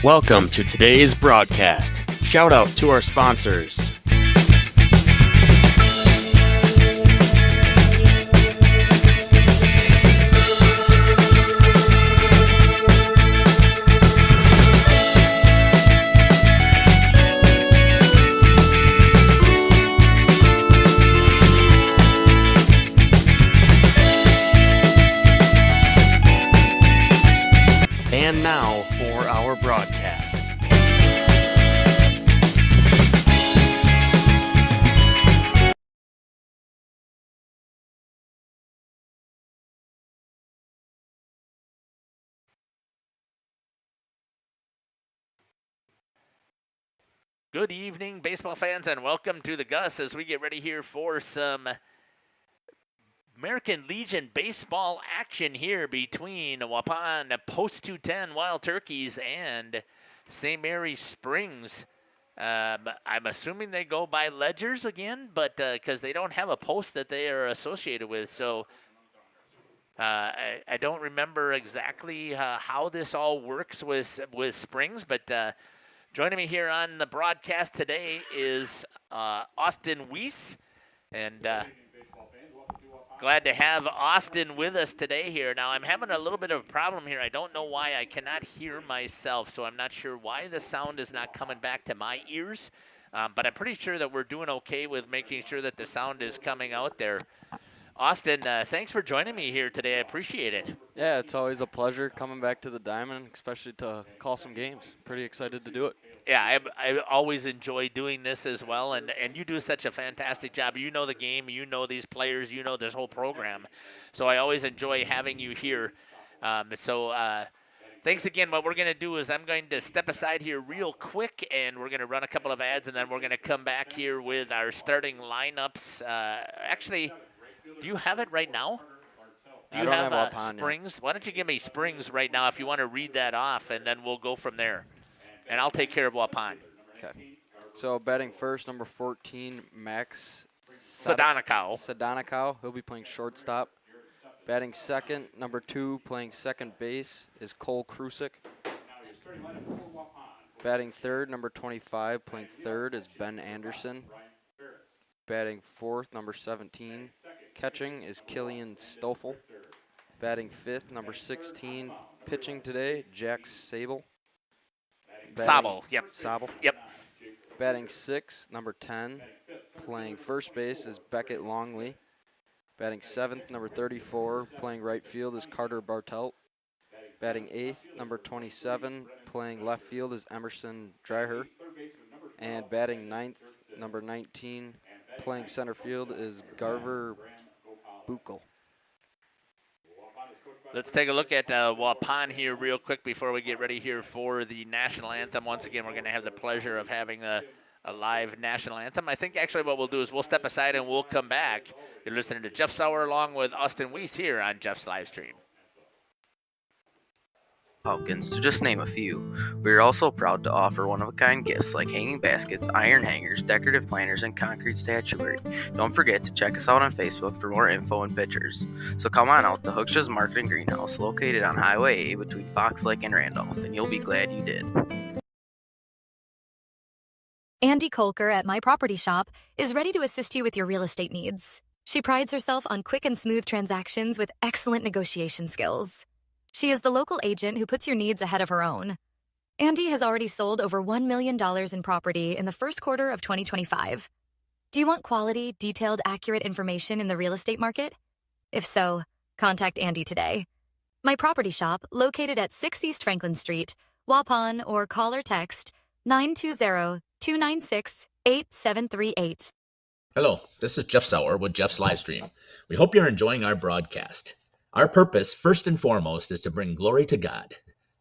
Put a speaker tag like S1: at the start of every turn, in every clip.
S1: Welcome to today's broadcast. Shout out to our sponsors. And now for our broadcast.
S2: Good evening, baseball fans, and welcome to the Gus as we get ready here for some American Legion baseball action here between Waupun Post 210 Wild Turkeys and St. Mary's Springs. I'm assuming they go by ledgers again, but because they don't have a post that they are associated with, so I don't remember exactly how this all works with Springs, but joining me here on the broadcast today is Austin Weiss, and glad to have Austin with us today here. Now, I'm having a little bit of a problem here. I don't know why I cannot hear myself, so I'm not sure why the sound is not coming back to my ears, but I'm pretty sure that we're doing okay with making sure that the sound is coming out there. Austin, thanks for joining me here today. I appreciate it.
S3: Yeah, it's always a pleasure coming back to the Diamond, especially to call some games. Pretty excited to do it.
S2: Yeah, I always enjoy doing this as well, and you do such a fantastic job. You know the game, you know these players, you know this whole program. So I always enjoy having you here. Thanks again. What we're going to do is I'm going to step aside here real quick, and we're going to run a couple of ads, and then we're going to come back here with our starting lineups. Actually, do you have it right now? Do you have Springs? Yet. Why don't you give me Springs right now if you want to read that off, and then we'll go from there. And I'll take care of Waupun.
S3: Okay. So batting first, number 14, Max
S2: Sadonikow.
S3: He'll be playing shortstop. Batting second, number 2, playing second base, is Cole Krusik. Batting third, number 25, playing third, is Ben Anderson. Batting fourth, number 17, catching, is Killian Stoffel. Batting fifth, number 16, pitching today, Jack Sable.
S2: Sable. Yep.
S3: Batting sixth, number 10, playing first base, is Beckett Longley. Batting seventh, number 34, playing right field, is Carter Bartelt. Batting eighth, number 27, playing left field, is Emerson Dreher. And batting ninth, number 19, playing center field, is Garver Buchel.
S2: Let's take a look at Waupun here real quick before we get ready here for the national anthem. Once again, we're going to have the pleasure of having a live national anthem. I think actually what we'll do is we'll step aside and we'll come back. You're listening to Jeff Sauer along with Austin Weiss here on Jeff's live stream.
S4: Pumpkins, to just name a few. We are also proud to offer one-of-a-kind gifts like hanging baskets, iron hangers, decorative planters, and concrete statuary. Don't forget to check us out on Facebook for more info and pictures. So come on out to Hooksha's Market and Greenhouse, located on Highway A between Fox Lake and Randolph, and you'll be glad you did.
S5: Andy Kolker at My Property Shop is ready to assist you with your real estate needs. She prides herself on quick and smooth transactions with excellent negotiation skills. She is the local agent who puts your needs ahead of her own. Andy has already sold over $1 million in property in the first quarter of 2025. Do you want quality, detailed, accurate information in the real estate market? If so, contact Andy today. My Property Shop, located at 6 East Franklin Street, Waupun, or call or text 920-296-8738.
S6: Hello, this is Jeff Sauer with Jeff's Livestream. We hope you're enjoying our broadcast. Our purpose, first and foremost, is to bring glory to God.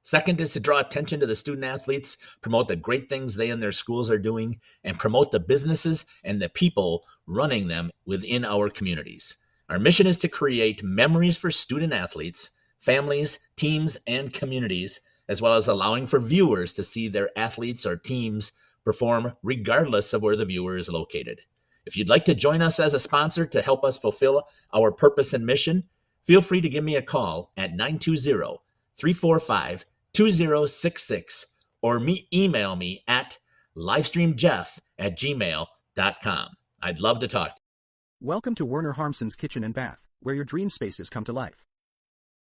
S6: Second is to draw attention to the student athletes, promote the great things they and their schools are doing, and promote the businesses and the people running them within our communities. Our mission is to create memories for student athletes, families, teams, and communities, as well as allowing for viewers to see their athletes or teams perform regardless of where the viewer is located. If you'd like to join us as a sponsor to help us fulfill our purpose and mission, feel free to give me a call at 920-345-2066 or email me at livestreamjeff@gmail.com. I'd love to talk to you.
S7: Welcome to Werner Harmsen's Kitchen and Bath, where your dream spaces come to life.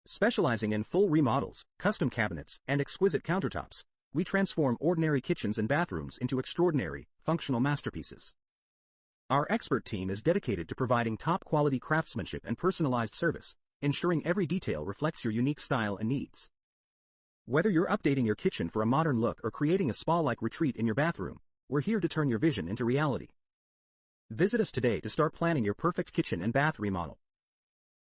S7: Specializing in full remodels, custom cabinets, and exquisite countertops, we transform ordinary kitchens and bathrooms into extraordinary, functional masterpieces. Our expert team is dedicated to providing top-quality craftsmanship and personalized service, ensuring every detail reflects your unique style and needs. Whether you're updating your kitchen for a modern look or creating a spa-like retreat in your bathroom, we're here to turn your vision into reality. Visit us today to start planning your perfect kitchen and bath remodel.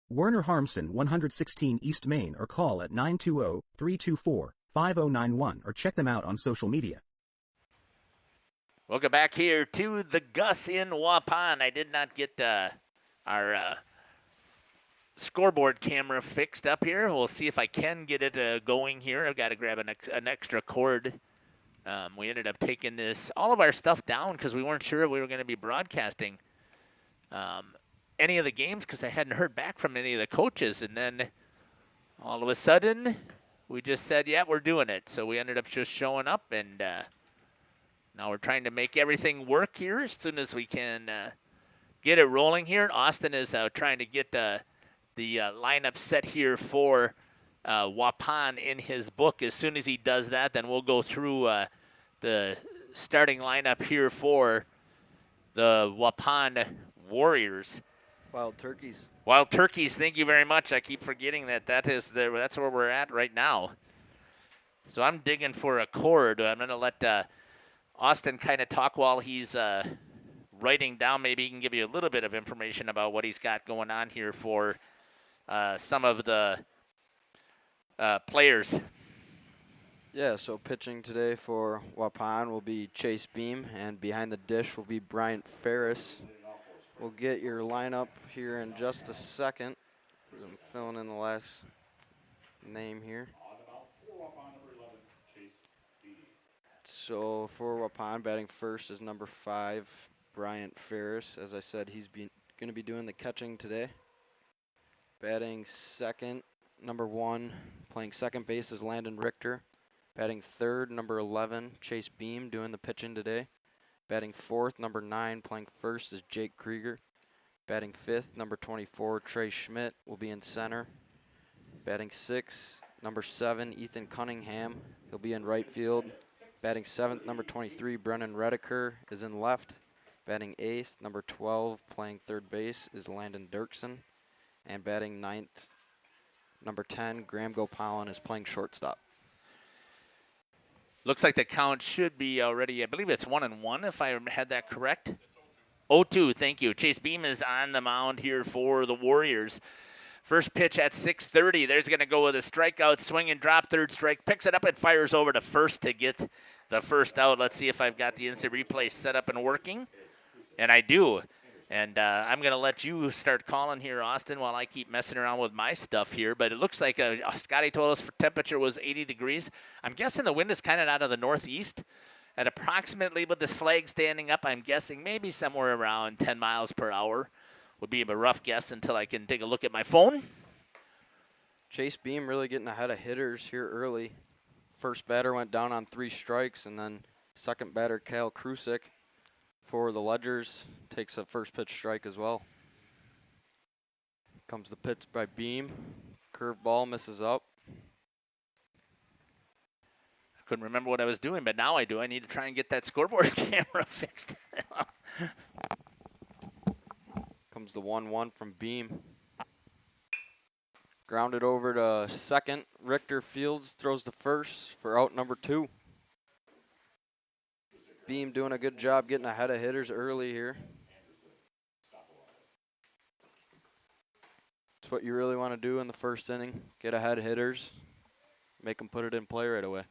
S7: Werner Harmsen, 116 East Main, or call at 920-324-5091 or check them out on social media.
S2: Welcome back here to the Gus in Waupun. I did not get our scoreboard camera fixed up here. We'll see if I can get it going here. I've got to grab an extra cord. We ended up taking all of our stuff down because we weren't sure if we were going to be broadcasting any of the games because I hadn't heard back from any of the coaches. And then all of a sudden, we just said, yeah, we're doing it. So we ended up just showing up, and now we're trying to make everything work here as soon as we can get it rolling here. Austin is trying to get the lineup set here for Waupun in his book. As soon as he does that, then we'll go through the starting lineup here for the Waupun Warriors.
S3: Wild Turkeys.
S2: Wild Turkeys, thank you very much. I keep forgetting that's where we're at right now. So I'm digging for a chord. I'm going to let Austin kind of talk while he's writing down. Maybe he can give you a little bit of information about what he's got going on here for some of the players.
S3: Yeah, so pitching today for Waupun will be Chase Beam, and behind the dish will be Bryant Ferris. We'll get your lineup here in just a second. I'm filling in the last name here. So for Waupun, batting first is number 5, Bryant Ferris. As I said, he's going to be doing the catching today. Batting second, number 1, playing second base is Landon Richter. Batting third, number 11, Chase Beam, doing the pitching today. Batting fourth, number 9, playing first is Jake Krieger. Batting fifth, number 24, Trey Schmidt, will be in center. Batting sixth, number 7, Ethan Cunningham, he'll be in right field. Batting seventh, number 23, Brennan Redeker, is in left. Batting eighth, number 12, playing third base is Landon Dirksen. And batting ninth, number 10, Graham Gopalan, is playing shortstop.
S2: Looks like the count should be already, I believe it's 1-1 if I had that correct. 0-2, thank you. Chase Beam is on the mound here for the Warriors. First pitch at 6:30. There's going to go with a strikeout, swing and drop, third strike. Picks it up and fires over to first to get the first out. Let's see if I've got the instant replay set up and working. And I do. And I'm going to let you start calling here, Austin, while I keep messing around with my stuff here. But it looks like Scotty told us temperature was 80 degrees. I'm guessing the wind is kind of out of the northeast. At approximately, with this flag standing up, I'm guessing maybe somewhere around 10 miles per hour. Would be a rough guess until I can take a look at my phone.
S3: Chase Beam really getting ahead of hitters here early. First batter went down on 3 strikes, and then second batter, Kyle Krusik, for the Ledgers, takes a first pitch strike as well. Comes the pitch by Beam. Curveball misses up.
S2: I couldn't remember what I was doing, but now I do. I need to try and get that scoreboard camera fixed.
S3: Comes the 1-1 from Beam. Grounded over to second. Richter Fields throws to first for out number 2. Beam doing a good job getting ahead of hitters early here. It's what you really want to do in the first inning. Get ahead of hitters. Make them put it in play right away.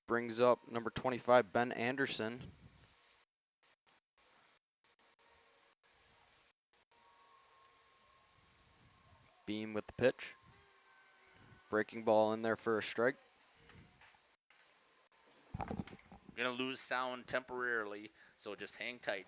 S3: Brings up number 25, Ben Anderson. Beam with the pitch. Breaking ball in there for a strike.
S2: We're going to lose sound temporarily, so just hang tight.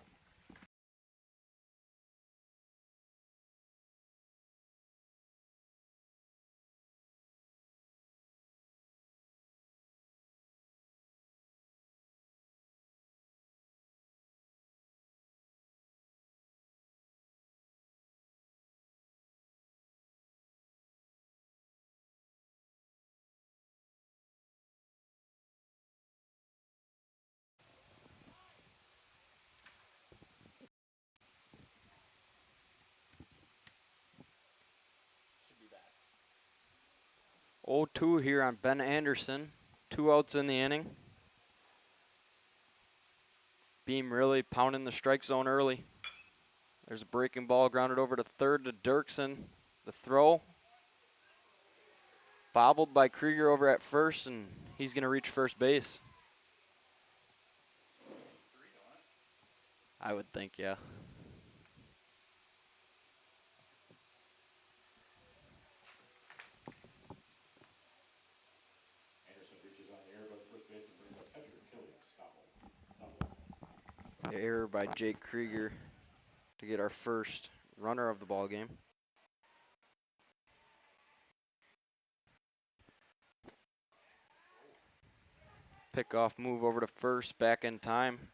S3: 0-2 here on Ben Anderson. 2 outs in the inning. Beam really pounding the strike zone early. There's a breaking ball grounded over to third to Dirksen. The throw. Bobbled by Krieger over at first, and he's going to reach first base. I would think, yeah. Error by Jake Krieger to get our first runner of the ball game. Pickoff move over to first, back in time.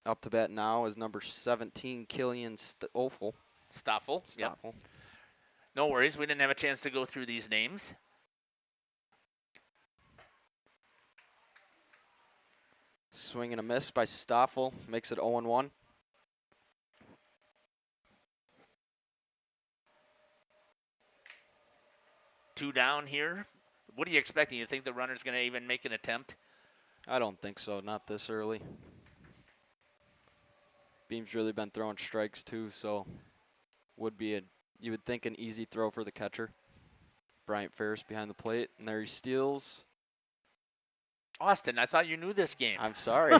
S3: Up to bat now is number 17, Killian Stoffel.
S2: Stoffel. Yep. No worries. We didn't have a chance to go through these names.
S3: Swing and a miss by Stoffel. Makes it 0-1.
S2: Two down here. What are you expecting? You think the runner's going to even make an attempt?
S3: I don't think so. Not this early. Beam's really been throwing strikes too, so you would think an easy throw for the catcher. Bryant Ferris behind the plate, and there he steals.
S2: Austin, I thought you knew this game.
S3: I'm sorry.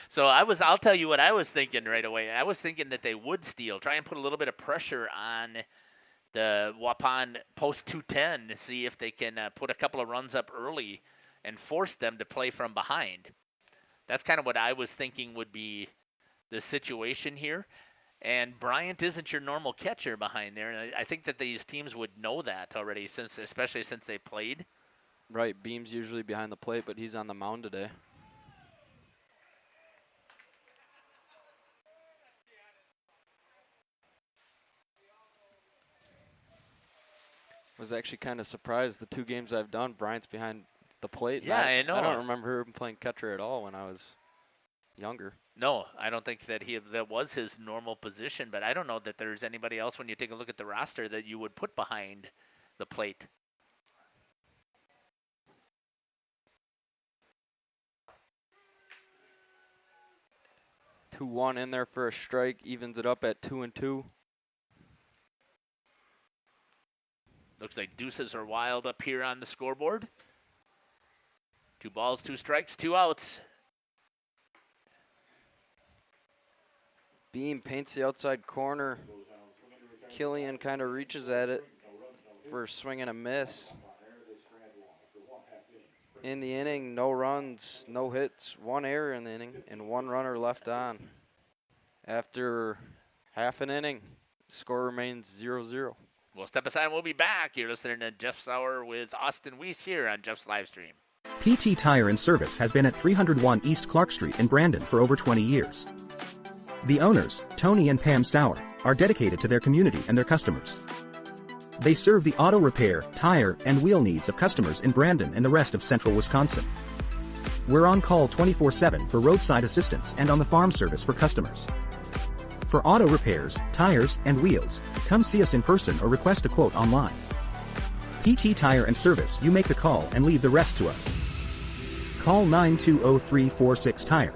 S2: So I'll tell you what I was thinking right away. I was thinking that they would steal, try and put a little bit of pressure on the Waupun post 210 to see if they can put a couple of runs up early and force them to play from behind. That's kind of what I was thinking would be the situation here. And Bryant isn't your normal catcher behind there. And I think that these teams would know that already, especially since they played.
S3: Right, Beam's usually behind the plate, but he's on the mound today. Was actually kind of surprised. The 2 games I've done, Bryant's behind the plate.
S2: Yeah, I know.
S3: I don't remember him playing catcher at all when I was younger.
S2: No, I don't think that that was his normal position, but I don't know that there's anybody else when you take a look at the roster that you would put behind the plate.
S3: Two 2-1 in there for a strike, evens it up at 2-2.
S2: Looks like deuces are wild up here on the scoreboard. 2 balls, 2 strikes, 2 outs.
S3: Beam paints the outside corner. Killian kind of reaches at it for a swing and a miss. In the inning, no runs, no hits, 1 error in the inning, and 1 runner left on. After half an inning, score remains 0-0.
S2: We'll step aside and we'll be back. You're listening to Jeff Sauer with Austin Weiss here on Jeff's Livestream.
S7: PT Tire and Service has been at 301 East Clark Street in Brandon for over 20 years. The owners, Tony and Pam Sauer, are dedicated to their community and their customers. They serve the auto repair, tire, and wheel needs of customers in Brandon and the rest of central Wisconsin. We're on call 24/7 for roadside assistance and on the farm service for customers. For auto repairs, tires, and wheels, come see us in person or request a quote online. PT Tire and Service, you make the call and leave the rest to us. Call 920-346-TIRE.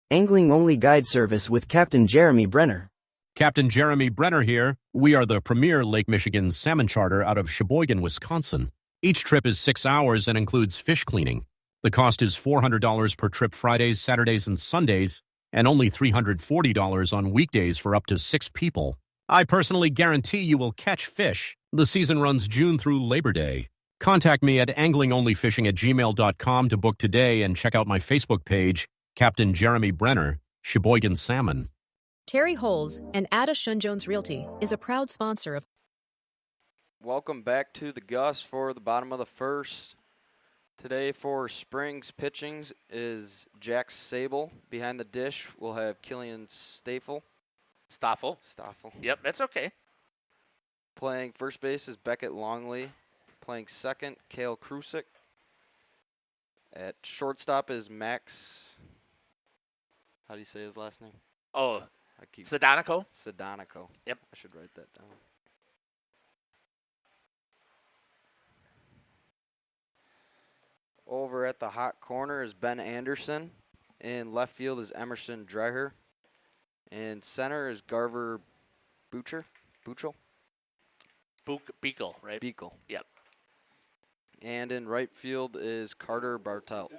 S8: Angling-only guide service with Captain Jeremy Brenner.
S9: Captain Jeremy Brenner here. We are the premier Lake Michigan salmon charter out of Sheboygan, Wisconsin. Each trip is 6 hours and includes fish cleaning. The cost is $400 per trip Fridays, Saturdays, and Sundays, and only $340 on weekdays for up to 6 people. I personally guarantee you will catch fish. The season runs June through Labor Day. Contact me at anglingonlyfishing@gmail.com to book today and check out my Facebook page, Captain Jeremy Brenner, Sheboygan Salmon.
S10: Terry Holes and Ada Shun-Jones Realty is a proud sponsor of.
S3: Welcome back to the Gus for the bottom of the first. Today for Springs pitchings is Jack Sable. Behind the dish, we'll have Killian Stoffel.
S2: Yep, that's okay.
S3: Playing first base is Beckett Longley. Playing second, Cale Krusik. At shortstop is Max. How do you say his last name?
S2: Oh, Sedanico.
S3: Sedanico.
S2: Yep.
S3: I should write that down. Over at the hot corner is Ben Anderson. In left field is Emerson Dreher. In center is Garver Buchel.
S2: Beagle, right?
S3: Beagle.
S2: Yep.
S3: And in right field is Carter Bartelt.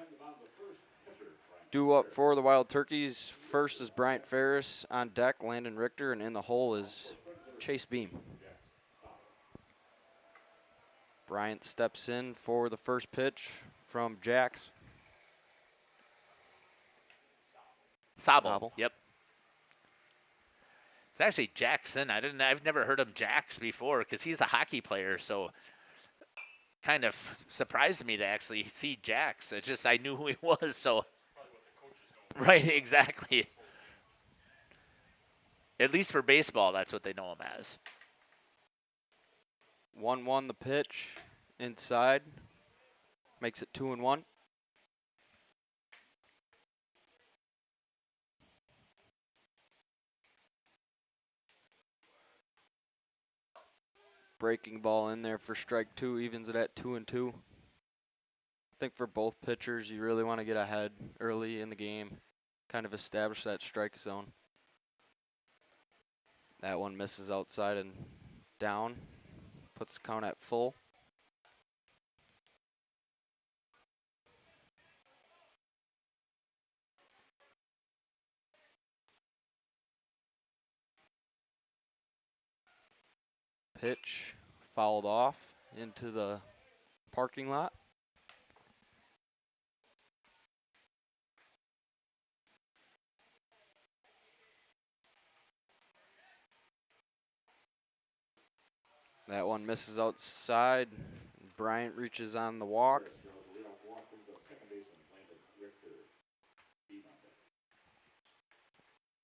S3: Due up for the Wild Turkeys, first is Bryant Ferris. On deck, Landon Richter. And in the hole is Chase Beam. Bryant steps in for the first pitch from Jax.
S2: Sobel. Yep. It's actually Jackson. I've never heard him Jax before because he's a hockey player. So kind of surprised me to actually see Jax. It's just I knew who he was. So right, exactly. At least for baseball, that's what they know him as.
S3: 1-1 the pitch inside. Makes it 2-1. Breaking ball in there for strike 2, evens it at 2-2. I think for both pitchers, you really want to get ahead early in the game, kind of establish that strike zone. That one misses outside and down, puts the count at full. Pitch fouled off into the parking lot. That one misses outside. Bryant reaches on the walk.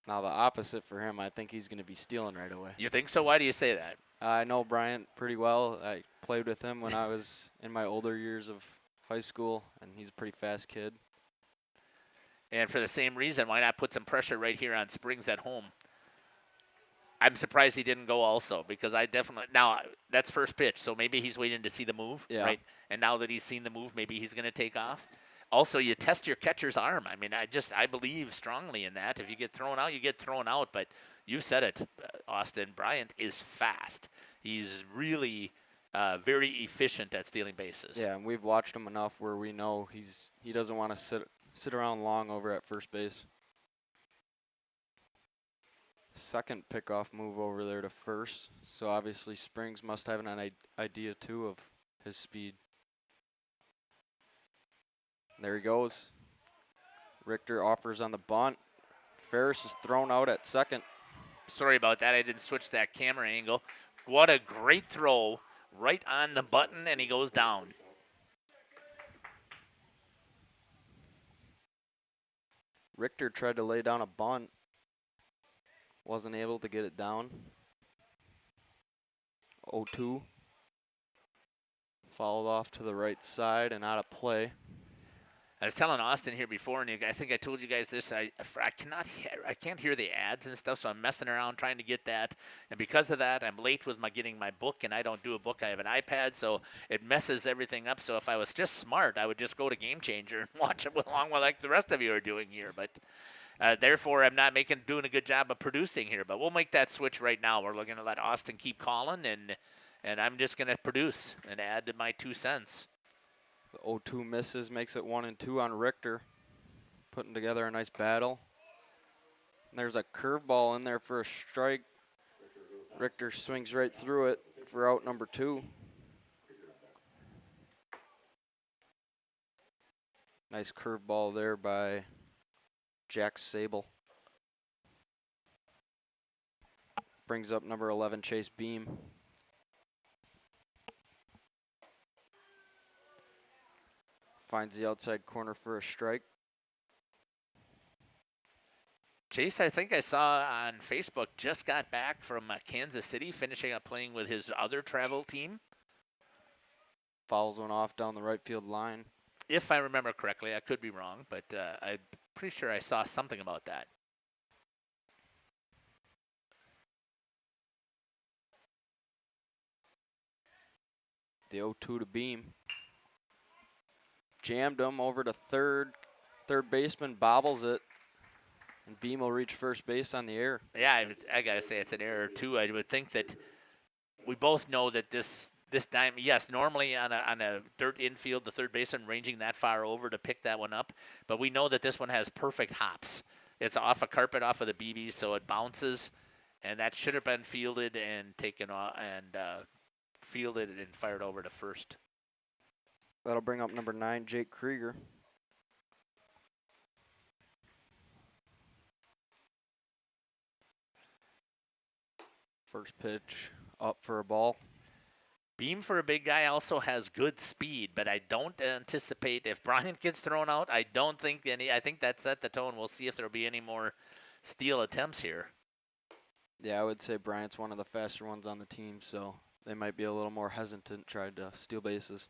S3: Now the opposite for him, I think he's going to be stealing right away.
S2: You think so? Why do you say that?
S3: I know Bryant pretty well. I played with him when I was in my older years of high school, and he's a pretty fast kid.
S2: And for the same reason, why not put some pressure right here on Springs at home? I'm surprised he didn't go also because I definitely – now, that's first pitch, so maybe he's waiting to see the move, right? And now that he's seen the move, maybe he's going to take off. Also, you test your catcher's arm. I mean, I believe strongly in that. If you get thrown out, you get thrown out. But you said it, Austin. Bryant is fast. He's really very efficient at stealing bases.
S3: Yeah, and we've watched him enough where we know he doesn't want to sit around long over at first base. Second pickoff move over there to first. So obviously Springs must have an idea too of his speed. There he goes. Richter offers on the bunt. Ferris is thrown out at second.
S2: Sorry about that. I didn't switch that camera angle. What a great throw right on the button, and he goes down.
S3: Richter tried to lay down a bunt. Wasn't able to get it down. 0-2. Fouled off to the right side and out of play.
S2: I was telling Austin here before, and I think I told you guys this. I can't hear the ads and stuff, so I'm messing around trying to get that. And because of that, I'm late with getting my book, and I don't do a book. I have an iPad, so it messes everything up. So if I was just smart, I would just go to Game Changer and watch it along with like the rest of you are doing here. But therefore, I'm not doing a good job of producing here. But we'll make that switch right now. We're going to let Austin keep calling, and I'm just going to produce and add my 2 cents.
S3: The 0-2 misses, makes it 1-2 on Richter. Putting together a nice battle. And there's a curveball in there for a strike. Richter swings right through it for out number 2. Nice curveball there by Jack Sable. Brings up number 11, Chase Beam. Finds the outside corner for a strike.
S2: Chase, I think I saw on Facebook, just got back from Kansas City, finishing up playing with his other travel team.
S3: Fouls one off down the right field line.
S2: If I remember correctly, I could be wrong, but I'm pretty sure I saw something about that.
S3: The 0-2 to Beam. jammed him over to third. Third baseman bobbles it, and Beam will reach first base on the air.
S2: Yeah, I got to say it's an error, too. I would think that we both know that this time, yes, normally on a dirt infield, the third baseman ranging that far over to pick that one up, but we know that this one has perfect hops. It's off a carpet, off of the BB, so it bounces, and that should have been fielded and taken off and fielded and fired over to first.
S3: That'll bring up number 9, Jake Krieger. First pitch up for a ball.
S2: Beam, for a big guy, also has good speed, but I don't anticipate if Bryant gets thrown out, I don't think any. I think that set the tone. We'll see if there'll be any more steal attempts here.
S3: Yeah, I would say Bryant's one of the faster ones on the team, so they might be a little more hesitant trying to steal bases.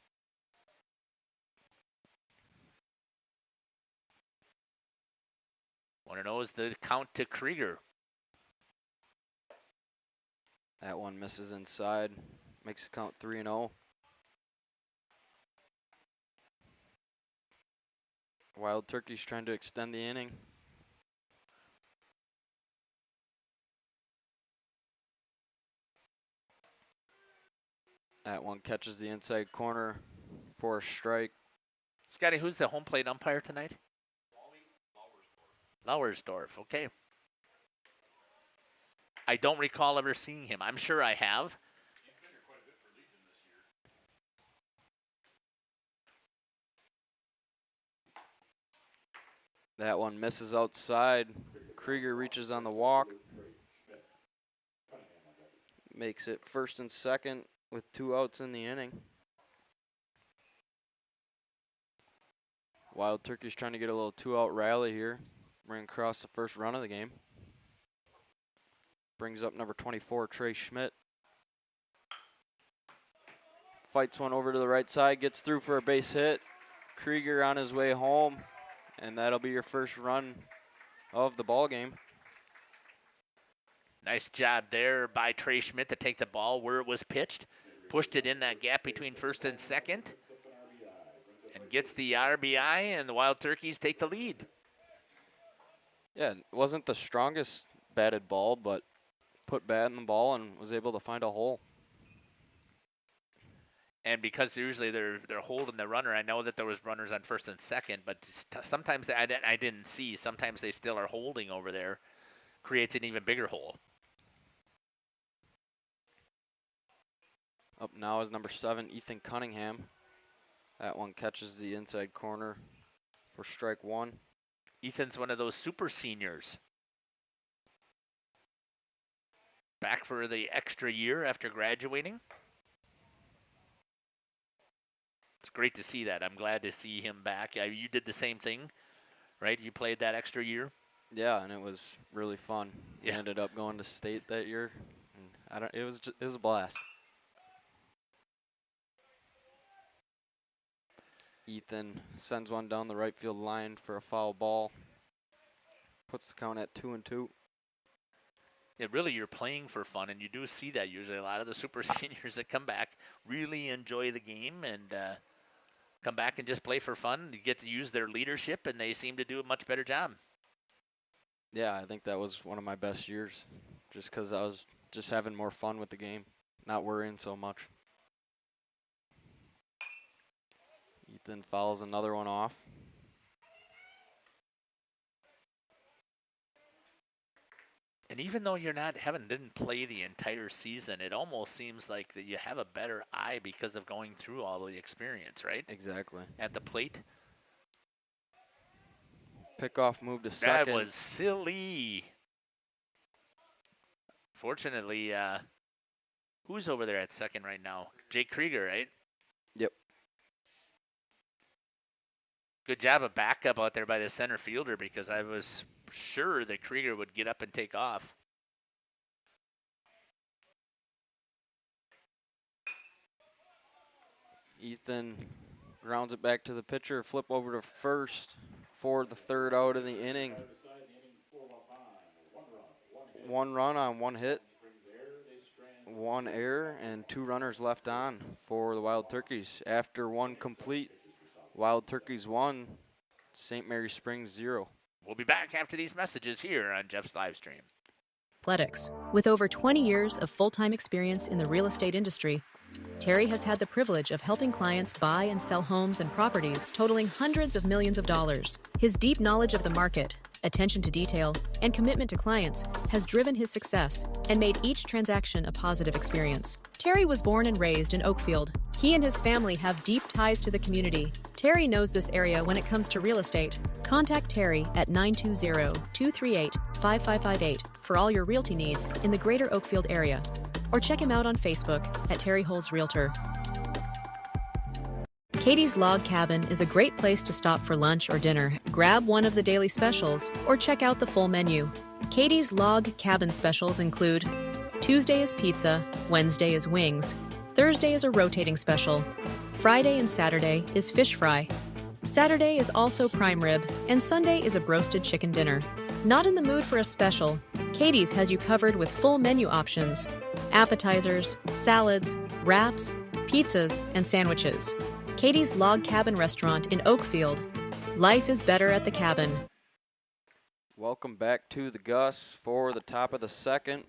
S2: Want to know is the count to Krieger.
S3: That one misses inside. Makes the count 3-0. Wild Turkey's trying to extend the inning. That one catches the inside corner for a strike.
S2: Scotty, who's the home plate umpire tonight? Lauersdorf, okay. I don't recall ever seeing him. I'm sure I have.
S3: That one misses outside. Krieger reaches on the walk. Makes it first and second with 2 outs in the inning. Wild Turkey's trying to get a little 2-out rally here. Bring across the first run of the game. Brings up number 24, Trey Schmidt. Fights one over to the right side, gets through for a base hit. Krieger on his way home, and that'll be your first run of the ball game.
S2: Nice job there by Trey Schmidt to take the ball where it was pitched. Pushed it in that gap between first and second. And gets the RBI, and the Wild Turkeys take the lead.
S3: Yeah, it wasn't the strongest batted ball, but put bat in the ball and was able to find a hole.
S2: And because usually they're holding the runner, I know that there was runners on first and second, but sometimes I didn't see. Sometimes they still are holding over there. Creates an even bigger hole.
S3: Up now is number 7, Ethan Cunningham. That one catches the inside corner for strike 1.
S2: Ethan's one of those super seniors. Back for the extra year after graduating. It's great to see that. I'm glad to see him back. You did the same thing, right? You played that extra year?
S3: Yeah, and it was really fun.
S2: Yeah.
S3: He ended up going to state that year. And it was a blast. Ethan sends one down the right field line for a foul ball. Puts the count at 2-2.
S2: Yeah, really, you're playing for fun, and you do see that usually. A lot of the super seniors that come back really enjoy the game and come back and just play for fun. You get to use their leadership, and they seem to do a much better job.
S3: Yeah, I think that was one of my best years, just because I was just having more fun with the game, not worrying so much. Ethan fouls another one off.
S2: And even though didn't play the entire season, it almost seems like that you have a better eye because of going through all of the experience, right?
S3: Exactly.
S2: At the plate.
S3: Pickoff move to second.
S2: That was silly. Fortunately, who's over there at second right now? Jake Krieger, right?
S3: Yep.
S2: Good job of backup out there by the center fielder because I was sure that Krieger would get up and take off.
S3: Ethan grounds it back to the pitcher, flip over to first for the third out of the inning. 1 run on 1 hit, 1 error, and 2 runners left on for the Wild Turkeys. After 1 complete, Wild Turkeys 1, St. Mary Springs 0.
S2: We'll be back after these messages here on Jeff's live stream.
S10: Athletics. With over 20 years of full-time experience in the real estate industry, Terry has had the privilege of helping clients buy and sell homes and properties totaling hundreds of millions of dollars. His deep knowledge of the market, attention to detail, and commitment to clients has driven his success and made each transaction a positive experience. Terry was born and raised in Oakfield. He and his family have deep ties to the community. Terry knows this area when it comes to real estate. Contact Terry at 920-238-5558 for all your realty needs in the greater Oakfield area. Or check him out on Facebook at Terry Holz Realtor. Katie's Log Cabin is a great place to stop for lunch or dinner. Grab one of the daily specials or check out the full menu. Katie's Log Cabin specials include Tuesday is pizza, Wednesday is wings, Thursday is a rotating special, Friday and Saturday is fish fry, Saturday is also prime rib, and Sunday is a broasted chicken dinner. Not in the mood for a special? Katie's has you covered with full menu options, appetizers, salads, wraps, pizzas, and sandwiches. Katie's Log Cabin Restaurant in Oakfield. Life is better at the cabin.
S3: Welcome back to the Gus for the top of the second.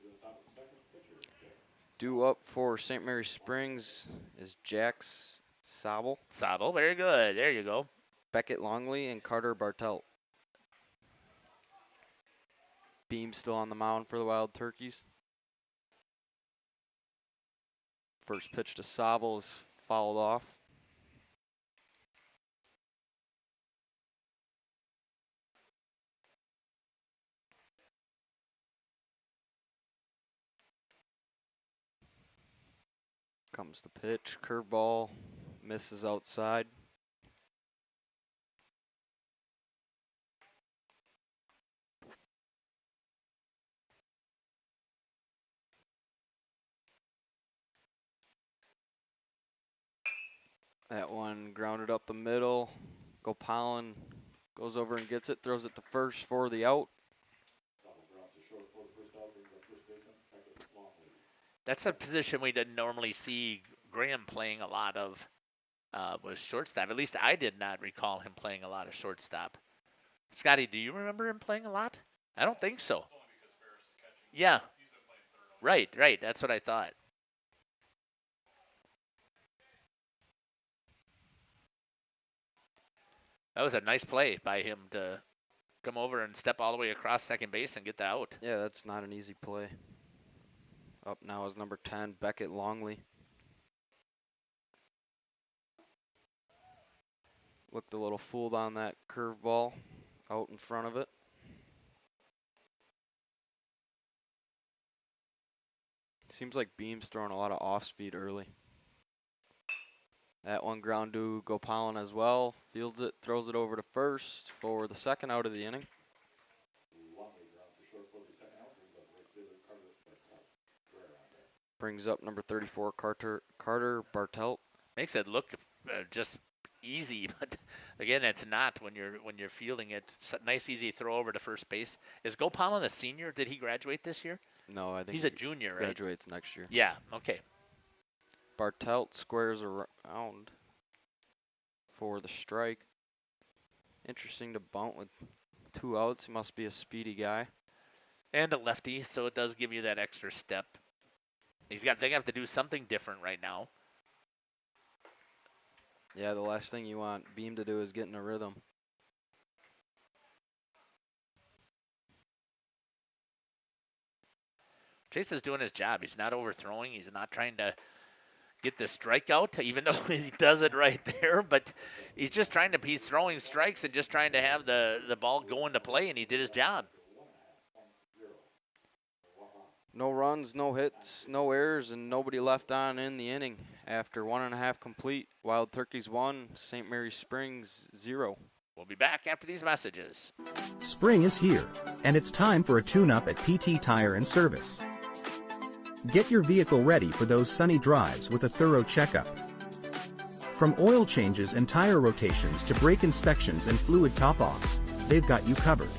S3: Due up for St. Mary Springs is Jax Sobel,
S2: Sabo, very good. There you go.
S3: Beckett Longley, and Carter Bartelt. Beam still on the mound for the Wild Turkeys. First pitch to Sobel is fouled off. Comes the pitch, curveball, misses outside. That one grounded up the middle. Gopalin goes over and gets it, throws it to first for the out.
S2: That's a position we didn't normally see Graham playing a lot of, was shortstop. At least I did not recall him playing a lot of shortstop. Scotty, do you remember him playing a lot? I don't think so. Yeah. Right. That's what I thought. That was a nice play by him to come over and step all the way across second base and get the out.
S3: Yeah, that's not an easy play. Up now is number 10, Beckett Longley. Looked a little fooled on that curveball out in front of it. Seems like Beam's throwing a lot of off-speed early. That one ground to Gopalin as well. Fields it, throws it over to first for the second out of the inning. Brings up number 34, Carter Bartelt.
S2: Makes it look just easy, but again, it's not when you're fielding it. It's a nice, easy throw over to first base. Is Gopalin a senior? Did he graduate this year?
S3: No, I think
S2: he's a junior, right?
S3: Graduates next year.
S2: Yeah. Okay.
S3: Bartelt squares around for the strike. Interesting to bunt with 2 outs. He must be a speedy guy.
S2: And a lefty, so it does give you that extra step. They have to do something different right now.
S3: Yeah, the last thing you want Beam to do is get in a rhythm.
S2: Chase is doing his job. He's not overthrowing. He's not trying to get the strikeout, even though he does it right there. But he's just he's throwing strikes and just trying to have the ball go into play, and he did his job.
S3: No runs, no hits, no errors, and nobody left on in the inning. After 1.5 complete, Wild Turkeys 1, St. Mary Springs 0.
S2: We'll be back after these messages.
S7: Spring is here, and it's time for a tune-up at PT Tire and Service. Get your vehicle ready for those sunny drives with a thorough checkup. From oil changes and tire rotations to brake inspections and fluid top-offs, they've got you covered.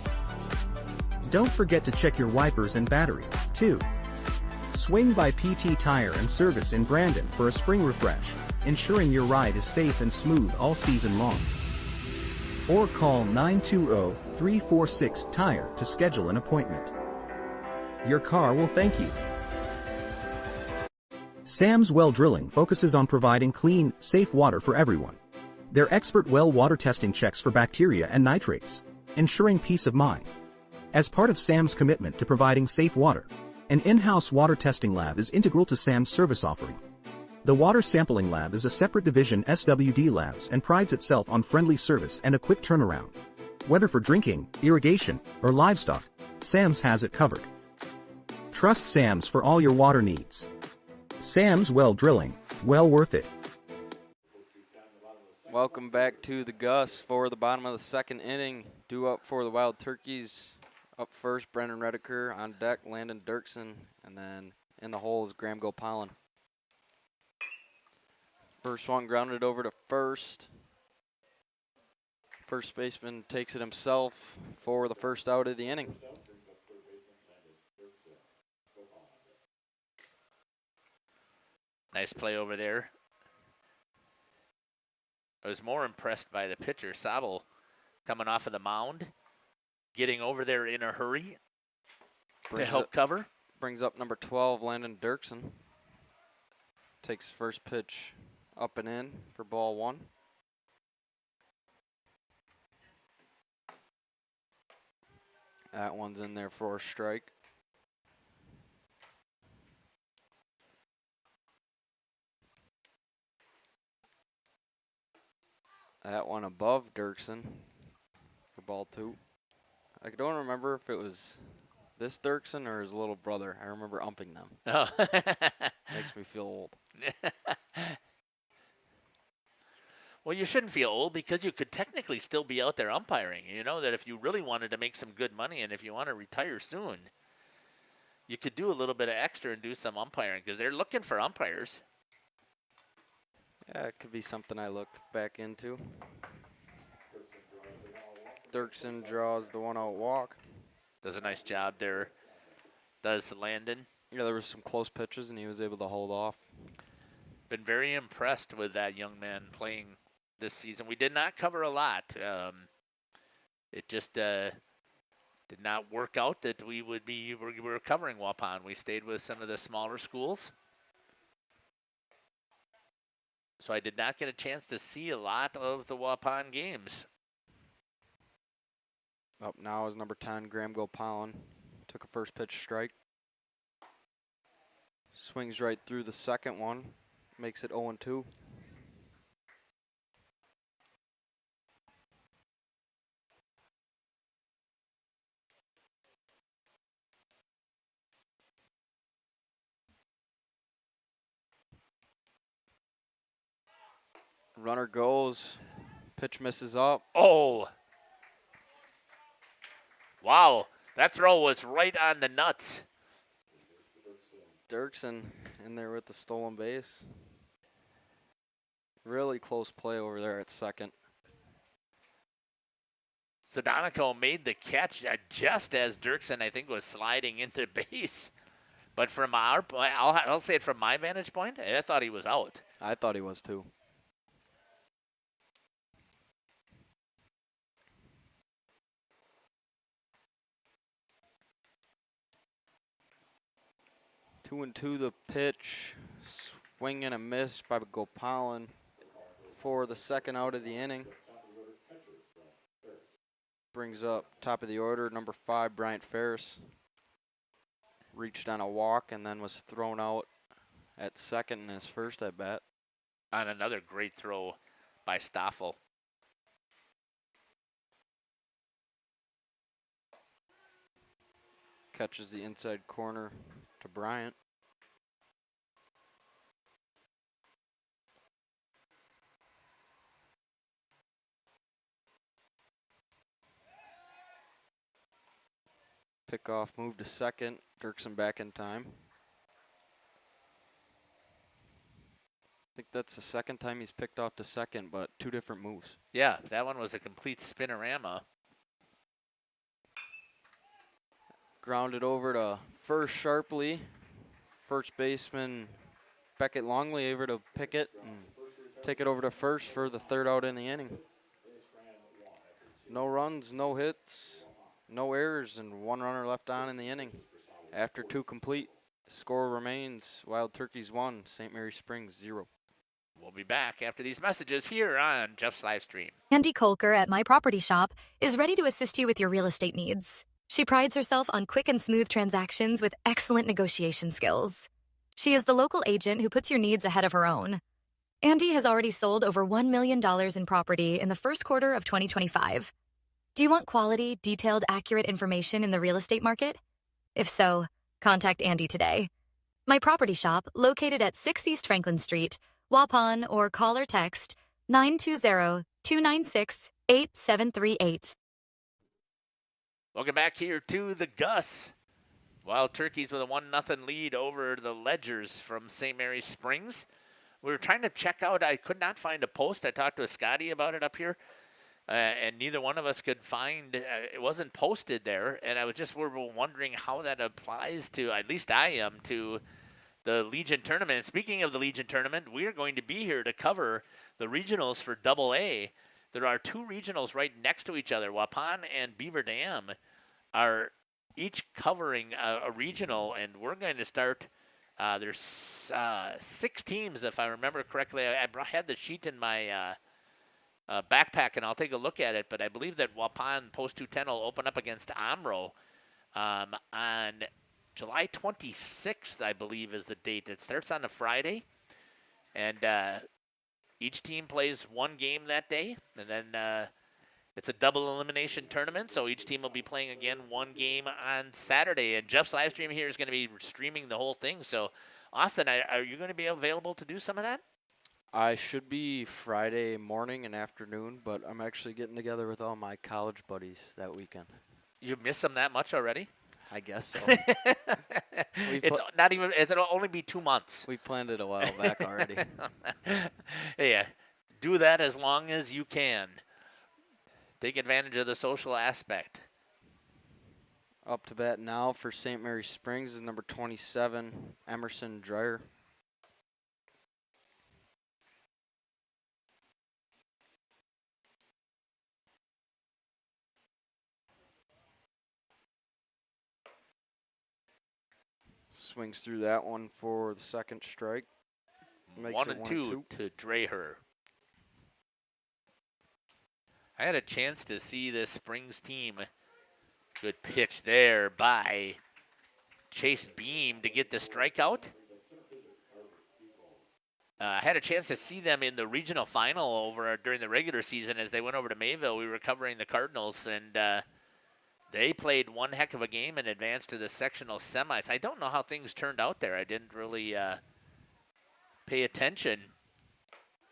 S7: Don't forget to check your wipers and battery, too. Swing by PT Tire and Service in Brandon for a spring refresh, ensuring your ride is safe and smooth all season long. or call 920-346-TIRE to schedule an appointment. Your car will thank you. Sam's Well Drilling focuses on providing clean, safe water for everyone. Their expert well water testing checks for bacteria and nitrates, ensuring peace of mind. As part of Sam's commitment to providing safe water, an in-house water testing lab is integral to Sam's service offering. The Water Sampling Lab is a separate division SWD Labs and prides itself on friendly service and a quick turnaround. Whether for drinking, irrigation, or livestock, Sam's has it covered. Trust Sam's for all your water needs. Sam's Well Drilling, well worth it.
S3: Welcome back to the Gus for the bottom of the second inning. Due up for the Wild Turkeys. Up first, Brendan Redeker. On deck, Landon Dirksen. And then in the hole is Graham Gopalin. First one grounded over to first. First baseman takes it himself for the first out of the inning.
S2: Nice play over there. I was more impressed by the pitcher, Sabo, coming off of the mound, getting over there in a hurry to help cover.
S3: Brings up number 12, Landon Dirksen. Takes first pitch up and in for ball one. That one's in there for a strike. That one above Dirksen for ball two. I don't remember if it was this Dirksen or his little brother. I remember umping them.
S2: Oh.
S3: Makes me feel old.
S2: Well, you shouldn't feel old because you could technically still be out there umpiring. You know that if you really wanted to make some good money and if you want to retire soon, you could do a little bit of extra and do some umpiring because they're looking for umpires.
S3: Yeah, it could be something I look back into. Dirksen draws the 1-out walk.
S2: Does a nice job there. Does Landon.
S3: Yeah, there was some close pitches and he was able to hold off.
S2: Been very impressed with that young man playing this season. We did not cover a lot. It just did not work out that we were covering Waupun. We stayed with some of the smaller schools. So I did not get a chance to see a lot of the Waupun games.
S3: Up now is number 10, Graham Gopalin. Took a first pitch strike. Swings right through the second one. Makes it 0-2. Runner goes. Pitch misses up.
S2: Oh. Wow. That throw was right on the nuts.
S3: Dirksen in there with the stolen base. Really close play over there at second.
S2: Sadonico made the catch just as Dirksen, I think, was sliding into base. But from our point, I'll say it from my vantage point, I thought he was out.
S3: I thought he was too. Two and two the pitch. Swing and a miss by Gopalin for the second out of the inning. Brings up top of the order, number 5, Bryant Ferris. Reached on a walk and then was thrown out at second in his first at bat.
S2: On another great throw by Stoffel.
S3: Catches the inside corner to Bryant. Pickoff move to second. Dirksen back in time. I think that's the second time he's picked off to second, but 2 different moves.
S2: Yeah, that one was a complete spinorama.
S3: Grounded over to first sharply. First baseman Beckett Longley able to pick it and take it over to first for the third out in the inning. No runs, no hits, no errors, and 1 runner left on in the inning. After 2 complete, score remains Wild Turkeys 1, St. Mary Springs 0.
S2: We'll be back after these messages here on Jeff's live stream.
S5: Andy Kolker at My Property Shop is ready to assist you with your real estate needs. She prides herself on quick and smooth transactions with excellent negotiation skills. She is the local agent who puts your needs ahead of her own. Andy has already sold over $1 million in property in the first quarter of 2025. Do you want quality, detailed, accurate information in the real estate market? If so, contact Andy today. My Property Shop, located at 6 East Franklin Street, Waupun, or call or text 920-296-8738.
S2: Welcome back here to the Gus. Wild Turkeys with a 1-0 lead over the Ledgers from St. Mary's Springs. We were trying to check out. I could not find a post. I talked to a Scotty about it up here, and neither one of us could find. It wasn't posted there, and we were wondering how that applies to. At least I am to the Legion tournament. And speaking of the Legion tournament, we are going to be here to cover the regionals for Double A. There are 2 regionals right next to each other. Waupun and Beaver Dam are each covering a regional, and we're going to start. There's 6 teams, if I remember correctly. I had the sheet in my backpack, and I'll take a look at it. But I believe that Waupun Post 210 will open up against Amro on July 26th, I believe, is the date. It starts on a Friday, and each team plays 1 game that day, and then it's a double elimination tournament, so each team will be playing again 1 game on Saturday. And Jeff's live stream here is going to be streaming the whole thing. So, Austin, are you going to be available to do some of that?
S3: I should be Friday morning and afternoon, but I'm actually getting together with all my college buddies that weekend.
S2: You miss them that much already?
S3: I guess so.
S2: It'll only be 2 months.
S3: We planned it a while back already.
S2: Yeah, do that as long as you can. Take advantage of the social aspect.
S3: Up to bat now for St. Mary Springs is number 27, Emerson Dreyer. Swings through that one for the second strike. Makes
S2: 1
S3: it
S2: and 2 to Dreher. I had a chance to see this Springs team. Good pitch there by Chase Beam to get the strikeout. I had a chance to see them in the regional final over during the regular season as they went over to Mayville. We were covering the Cardinals, and they played one heck of a game and advanced to the sectional semis. I don't know how things turned out there. I didn't really pay attention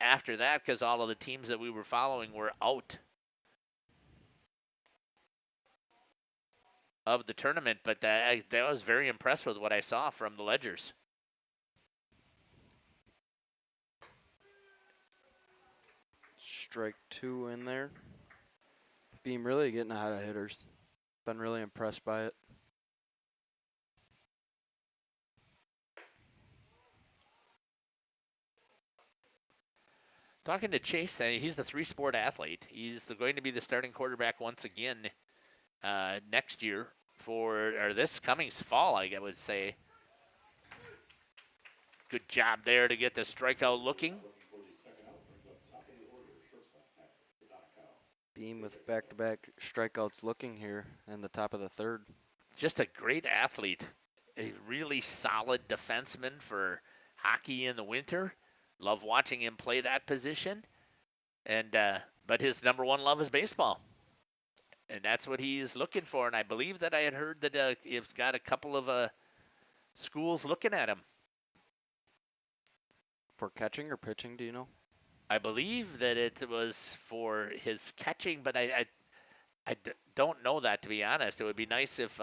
S2: after that because all of the teams that we were following were out of the tournament, but I was very impressed with what I saw from the Ledgers.
S3: Strike 2 in there. Beam really getting ahead of hitters. Been really impressed by it.
S2: Talking to Chase, he's the 3-sport athlete. He's going to be the starting quarterback once again next year or this coming fall, I would say. Good job there to get the strikeout looking.
S3: Beam with back-to-back strikeouts looking here in the top of the third.
S2: Just a great athlete. A really solid defenseman for hockey in the winter. Love watching him play that position. And but his number one love is baseball. And that's what he's looking for. And I believe that I had heard that he's got a couple of schools looking at him.
S3: For catching or pitching, do you know?
S2: I believe that it was for his catching, but I don't know that, to be honest. It would be nice if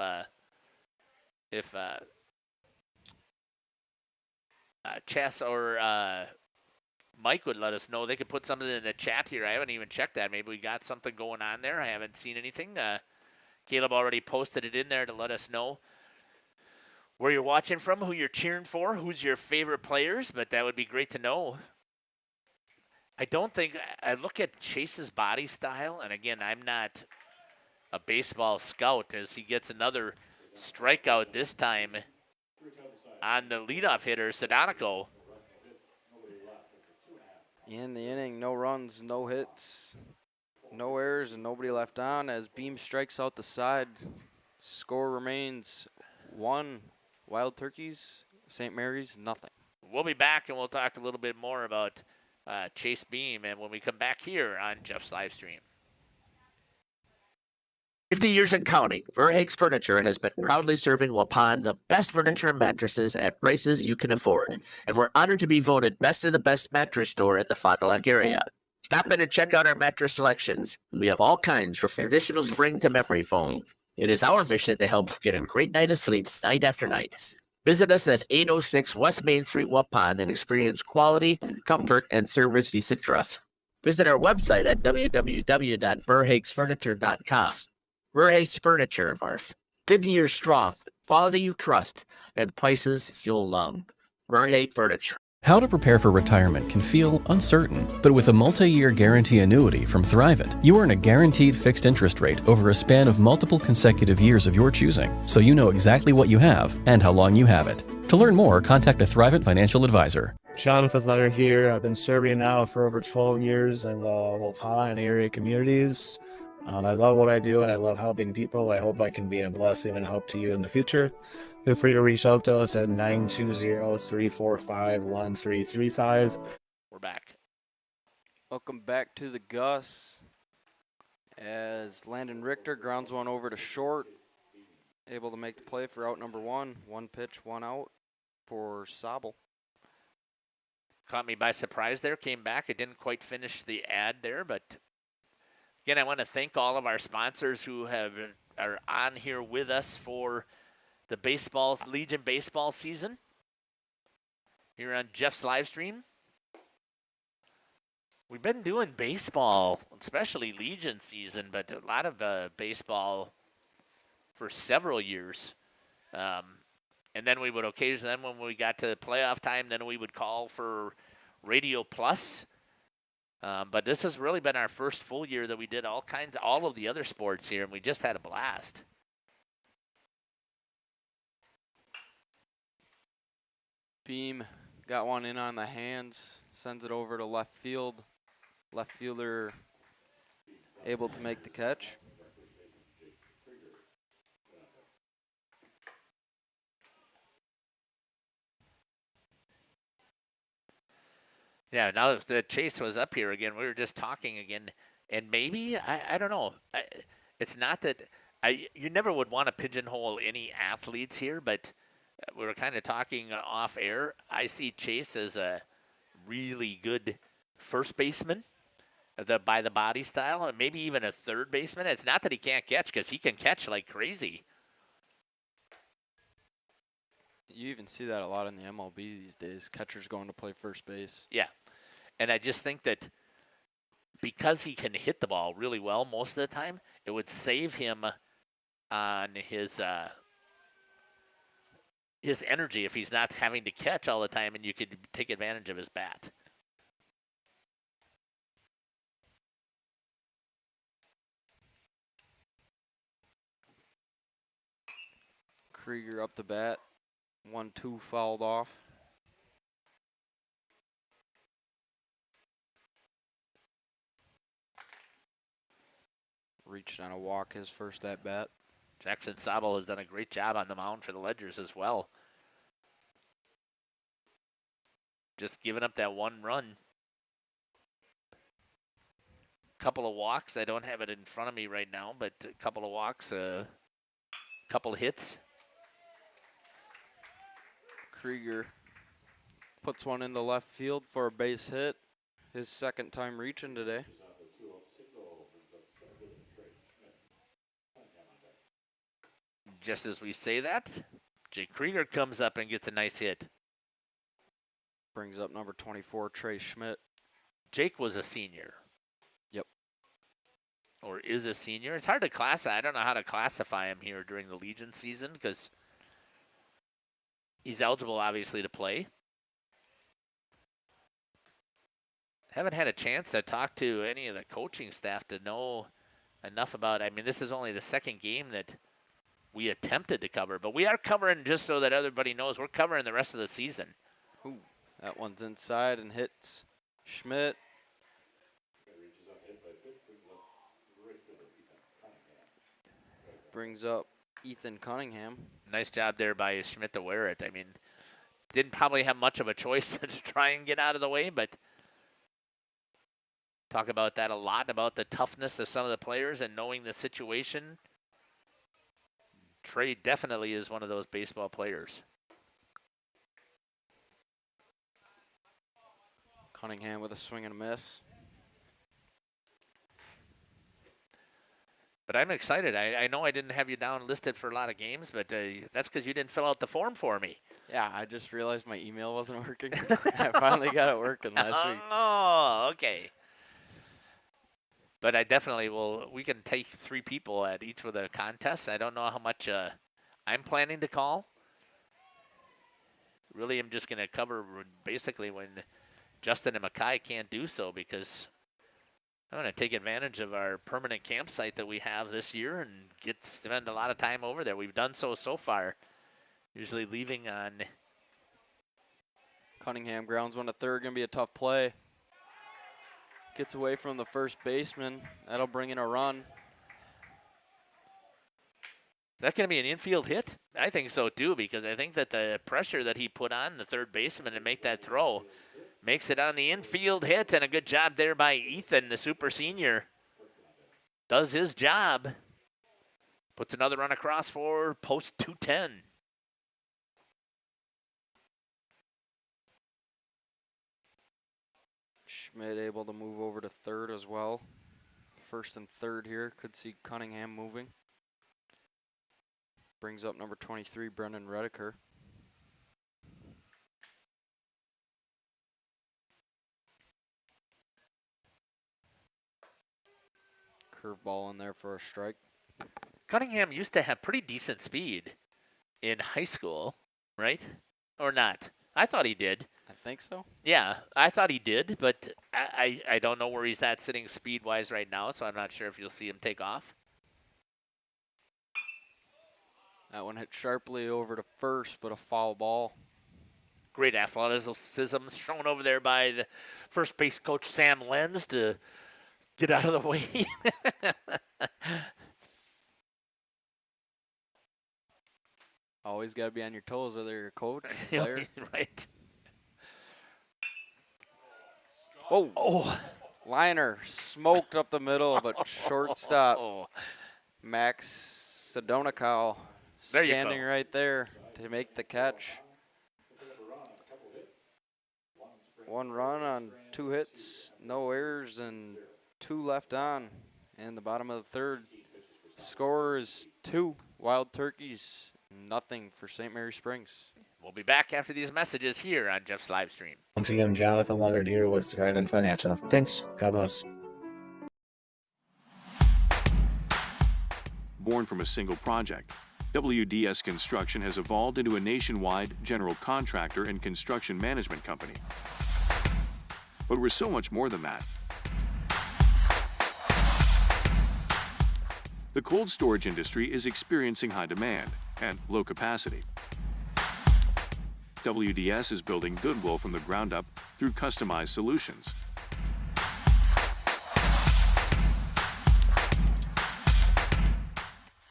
S2: Chess or Mike would let us know. They could put something in the chat here. I haven't even checked that. Maybe we got something going on there. I haven't seen anything. Caleb already posted it in there to let us know where you're watching from, who you're cheering for, who's your favorite players, but that would be great to know. I don't think I look at Chase's body style, and again, I'm not a baseball scout as he gets another strikeout this time on the leadoff hitter, Sadonico.
S3: In the inning, no runs, no hits, no errors, and nobody left on as Beam strikes out the side. Score remains 1. Wild Turkeys, St. Mary's, nothing.
S2: We'll be back, and we'll talk a little bit more about Chase Beam, and when we come back here on Jeff's live stream.
S11: 50 years and counting, Verhaeg's Furniture has been proudly serving Waupun the best furniture and mattresses at prices you can afford. And we're honored to be voted best of the best mattress store in the Fond du Lac area. Stop in and check out our mattress selections. We have all kinds from traditional spring to memory foam. It is our mission to help you get a great night of sleep night after night. Visit us at 806 West Main Street, Waupun, and experience quality, comfort, and service you should trust. Visit our website at www.verhaegsfurniture.com. Verhaeg's Furniture, Marf. 50 years strong, quality you trust, and prices you'll love. Verhaeg Furniture.
S12: How to prepare for retirement can feel uncertain, but with a multi-year guarantee annuity from Thrivent, you earn a guaranteed fixed interest rate over a span of multiple consecutive years of your choosing, so you know exactly what you have and how long you have it. To learn more, contact a Thrivent financial advisor.
S13: Jonathan Leonard here. I've been serving now for over 12 years in the Waupun and area communities. I love what I do and I love helping people. I hope I can be a blessing and help to you in the future. Feel free to reach out to us at 920-345-1335.
S2: We're back.
S3: Welcome back to the Gus as Landon Richter grounds one over to short. Able to make the play for out number 1. 1 pitch, 1 out for Sobel.
S2: Caught me by surprise there. Came back. I didn't quite finish the ad there, but again, I want to thank all of our sponsors who are on here with us for the Legion baseball season here on Jeff's live stream. We've been doing baseball, especially Legion season, but a lot of baseball for several years. And then we would occasionally, then when we got to playoff time, then we would call for Radio Plus. But this has really been our first full year that we did all of the other sports here, and we just had a blast.
S3: Beam got one in on the hands, sends it over to left field. Left fielder able to make the catch.
S2: Yeah, now that Chase was up here again, we were just talking again, and maybe, I don't know. It's not that you never would want to pigeonhole any athletes here, but we were kind of talking off air. I see Chase as a really good first baseman by the body style, and maybe even a third baseman. It's not that he can't catch, because he can catch like crazy.
S3: You even see that a lot in the MLB these days. Catchers going to play first base.
S2: Yeah, and I just think that because he can hit the ball really well most of the time, it would save him on his energy if he's not having to catch all the time, and you could take advantage of his bat.
S3: Krieger up to bat. 1-2 fouled off. Reached on a walk his first at bat.
S2: Jackson Sobel has done a great job on the mound for the Ledgers as well. Just giving up that one run. Couple of walks. I don't have it in front of me right now, but a couple of walks, couple of hits.
S3: Krieger puts one into left field for a base hit. His second time reaching today.
S2: Just as we say that, Jake Krieger comes up and gets a nice hit.
S3: Brings up number 24, Trey Schmidt.
S2: Jake was a senior.
S3: Yep.
S2: Or is a senior. It's hard to classify. I don't know how to classify him here during the Legion season because he's eligible, obviously, to play. Haven't had a chance to talk to any of the coaching staff to know enough about. I mean, this is only the second game that we attempted to cover, but we are covering, just so that everybody knows, we're covering the rest of the season.
S3: Ooh, that one's inside and hits Schmidt. Brings up Ethan Cunningham.
S2: Nice job there by Schmidt to wear it. I mean, didn't probably have much of a choice to try and get out of the way, but talk about that a lot, about the toughness of some of the players and knowing the situation. Trey definitely is one of those baseball players.
S3: Cunningham with a swing and a miss.
S2: But I'm excited. I know I didn't have you down listed for a lot of games, but that's because you didn't fill out the form for me.
S3: Yeah, I just realized my email wasn't working. I finally got it working last week.
S2: Oh, okay. But I definitely will. We can take 3 people at each of the contests. I don't know how much I'm planning to call. Really, I'm just going to cover basically when Justin and Mackay can't do so, because I'm going to take advantage of our permanent campsite that we have this year and spend a lot of time over there. We've done so far, usually leaving on.
S3: Cunningham grounds one to third. Going to be a tough play. Gets away from the first baseman. That'll bring in a run.
S2: Is that going to be an infield hit? I think so too, because I think that the pressure that he put on the third baseman to make that throw makes it on the infield hit, and a good job there by Ethan, the super senior. Does his job. Puts another run across for post 210.
S3: Schmidt able to move over to third as well. First and third here. Could see Cunningham moving. Brings up number 23, Brendan Redeker. Curveball in there for a strike.
S2: Cunningham used to have pretty decent speed in high school, right? Or not? I thought he did.
S3: I think so.
S2: Yeah, I thought he did, but I don't know where he's at sitting speed-wise right now, so I'm not sure if you'll see him take off.
S3: That one hit sharply over to first, but a foul ball.
S2: Great athleticism shown over there by the first base coach, Sam Lenz, to get out of the way.
S3: Always got to be on your toes, whether you're a coach, player.
S2: Right.
S3: Oh, liner smoked up the middle, but shortstop Max Sadonikow standing right there to make the catch. 1 run on 2 hits, no errors, and 2 left on. And the bottom of the third, score is 2 Wild Turkeys, nothing for St. Mary Springs.
S2: We'll be back after these messages here on Jeff's live stream.
S13: Once again, Jonathan Leonard here with Skyline Financial. Thanks. God bless.
S14: Born from a single project, WDS Construction has evolved into a nationwide general contractor and construction management company. But we're so much more than that. The cold storage industry is experiencing high demand and low capacity. WDS is building goodwill from the ground up through customized solutions.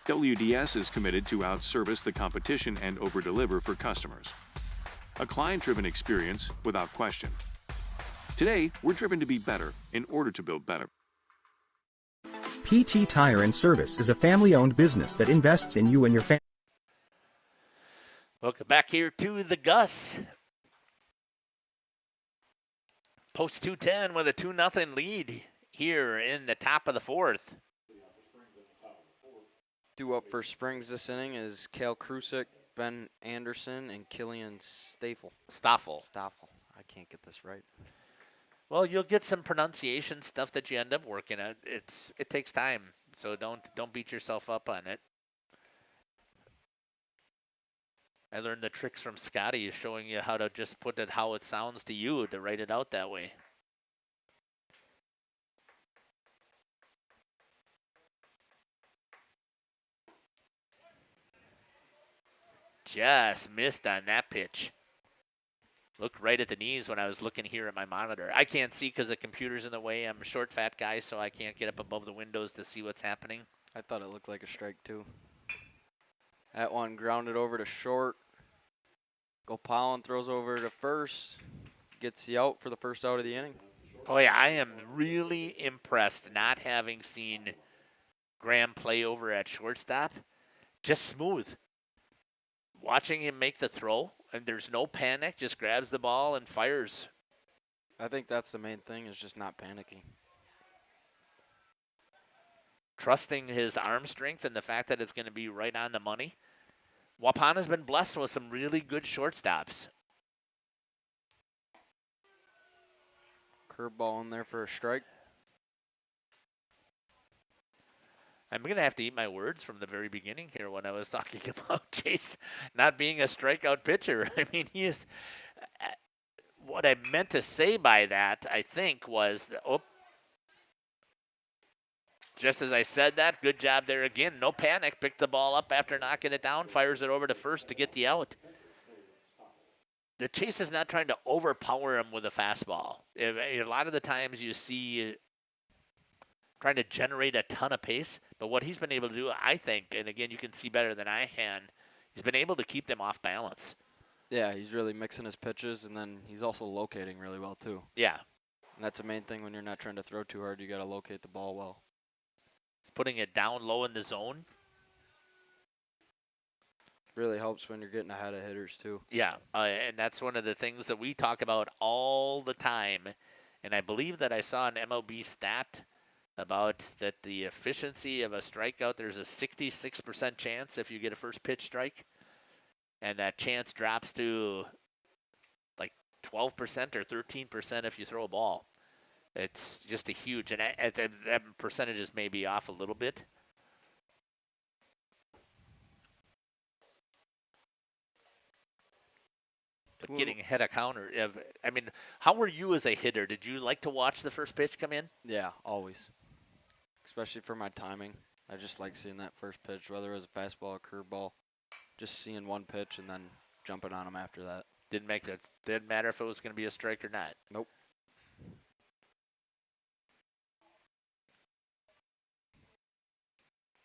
S14: WDS is committed to outservice the competition and overdeliver for customers. A client-driven experience without question. Today, we're driven to be better in order to build better.
S7: PT Tire and Service is a family-owned business that invests in you and your family.
S2: Welcome back here to the Gus. Post 210 with a 2-0 lead here in the top of the 4th.
S3: Due up for Springs this inning is Kale Krusik, Ben Anderson, and Killian Stoffel. I can't get this right.
S2: Well, you'll get some pronunciation stuff that you end up working at. It takes time, so don't beat yourself up on it. I learned the tricks from Scotty, showing you how to just put it how it sounds to you to write it out that way. just missed on that pitch. Looked right at the knees when I was looking here at my monitor. I can't see because the computer's in the way. I'm a short, fat guy, so I can't get up above the windows to see what's happening.
S3: I thought it looked like a strike, too. That one grounded over to short. Gopalin throws over to first. Gets the out for the first out of the inning.
S2: Boy, I am really impressed not having seen Graham play over at shortstop. Just smooth. Watching him make the throw, and there's no panic, just grabs the ball and fires.
S3: I think that's the main thing, is just not panicking.
S2: Trusting his arm strength and the fact that it's going to be right on the money. Waupun has been blessed with some really good shortstops.
S3: Curveball in there for a strike.
S2: I'm going to have to eat my words from the very beginning here when I was talking about Chase not being a strikeout pitcher. I mean, he is. What I meant to say by that, I think, was, just as I said that, good job there again. No panic. Picked the ball up after knocking it down, fires it over to first to get the out. The Chase is not trying to overpower him with a fastball. A lot of the times you see trying to generate a ton of pace, but what he's been able to do, I think, and again, you can see better than I can, he's been able to keep them off balance.
S3: Yeah, he's really mixing his pitches, and then he's also locating really well, too.
S2: Yeah.
S3: And that's the main thing when you're not trying to throw too hard. You got to locate the ball well.
S2: He's putting it down low in the zone.
S3: Really helps when you're getting ahead of hitters, too.
S2: Yeah, and that's one of the things that we talk about all the time. And I believe that I saw an MLB stat about that the efficiency of a strikeout, there's a 66% chance if you get a first pitch strike. And that chance drops to like 12% or 13% if you throw a ball. It's just a huge, and that percentages may be off a little bit. But getting ahead of counter, I mean, how were you as a hitter? Did you like to watch the first pitch come in?
S3: Yeah, always. Especially for my timing. I just like seeing that first pitch, whether it was a fastball or curveball. Just seeing one pitch and then jumping on them after that.
S2: Didn't matter if it was going to be a strike or not.
S3: Nope.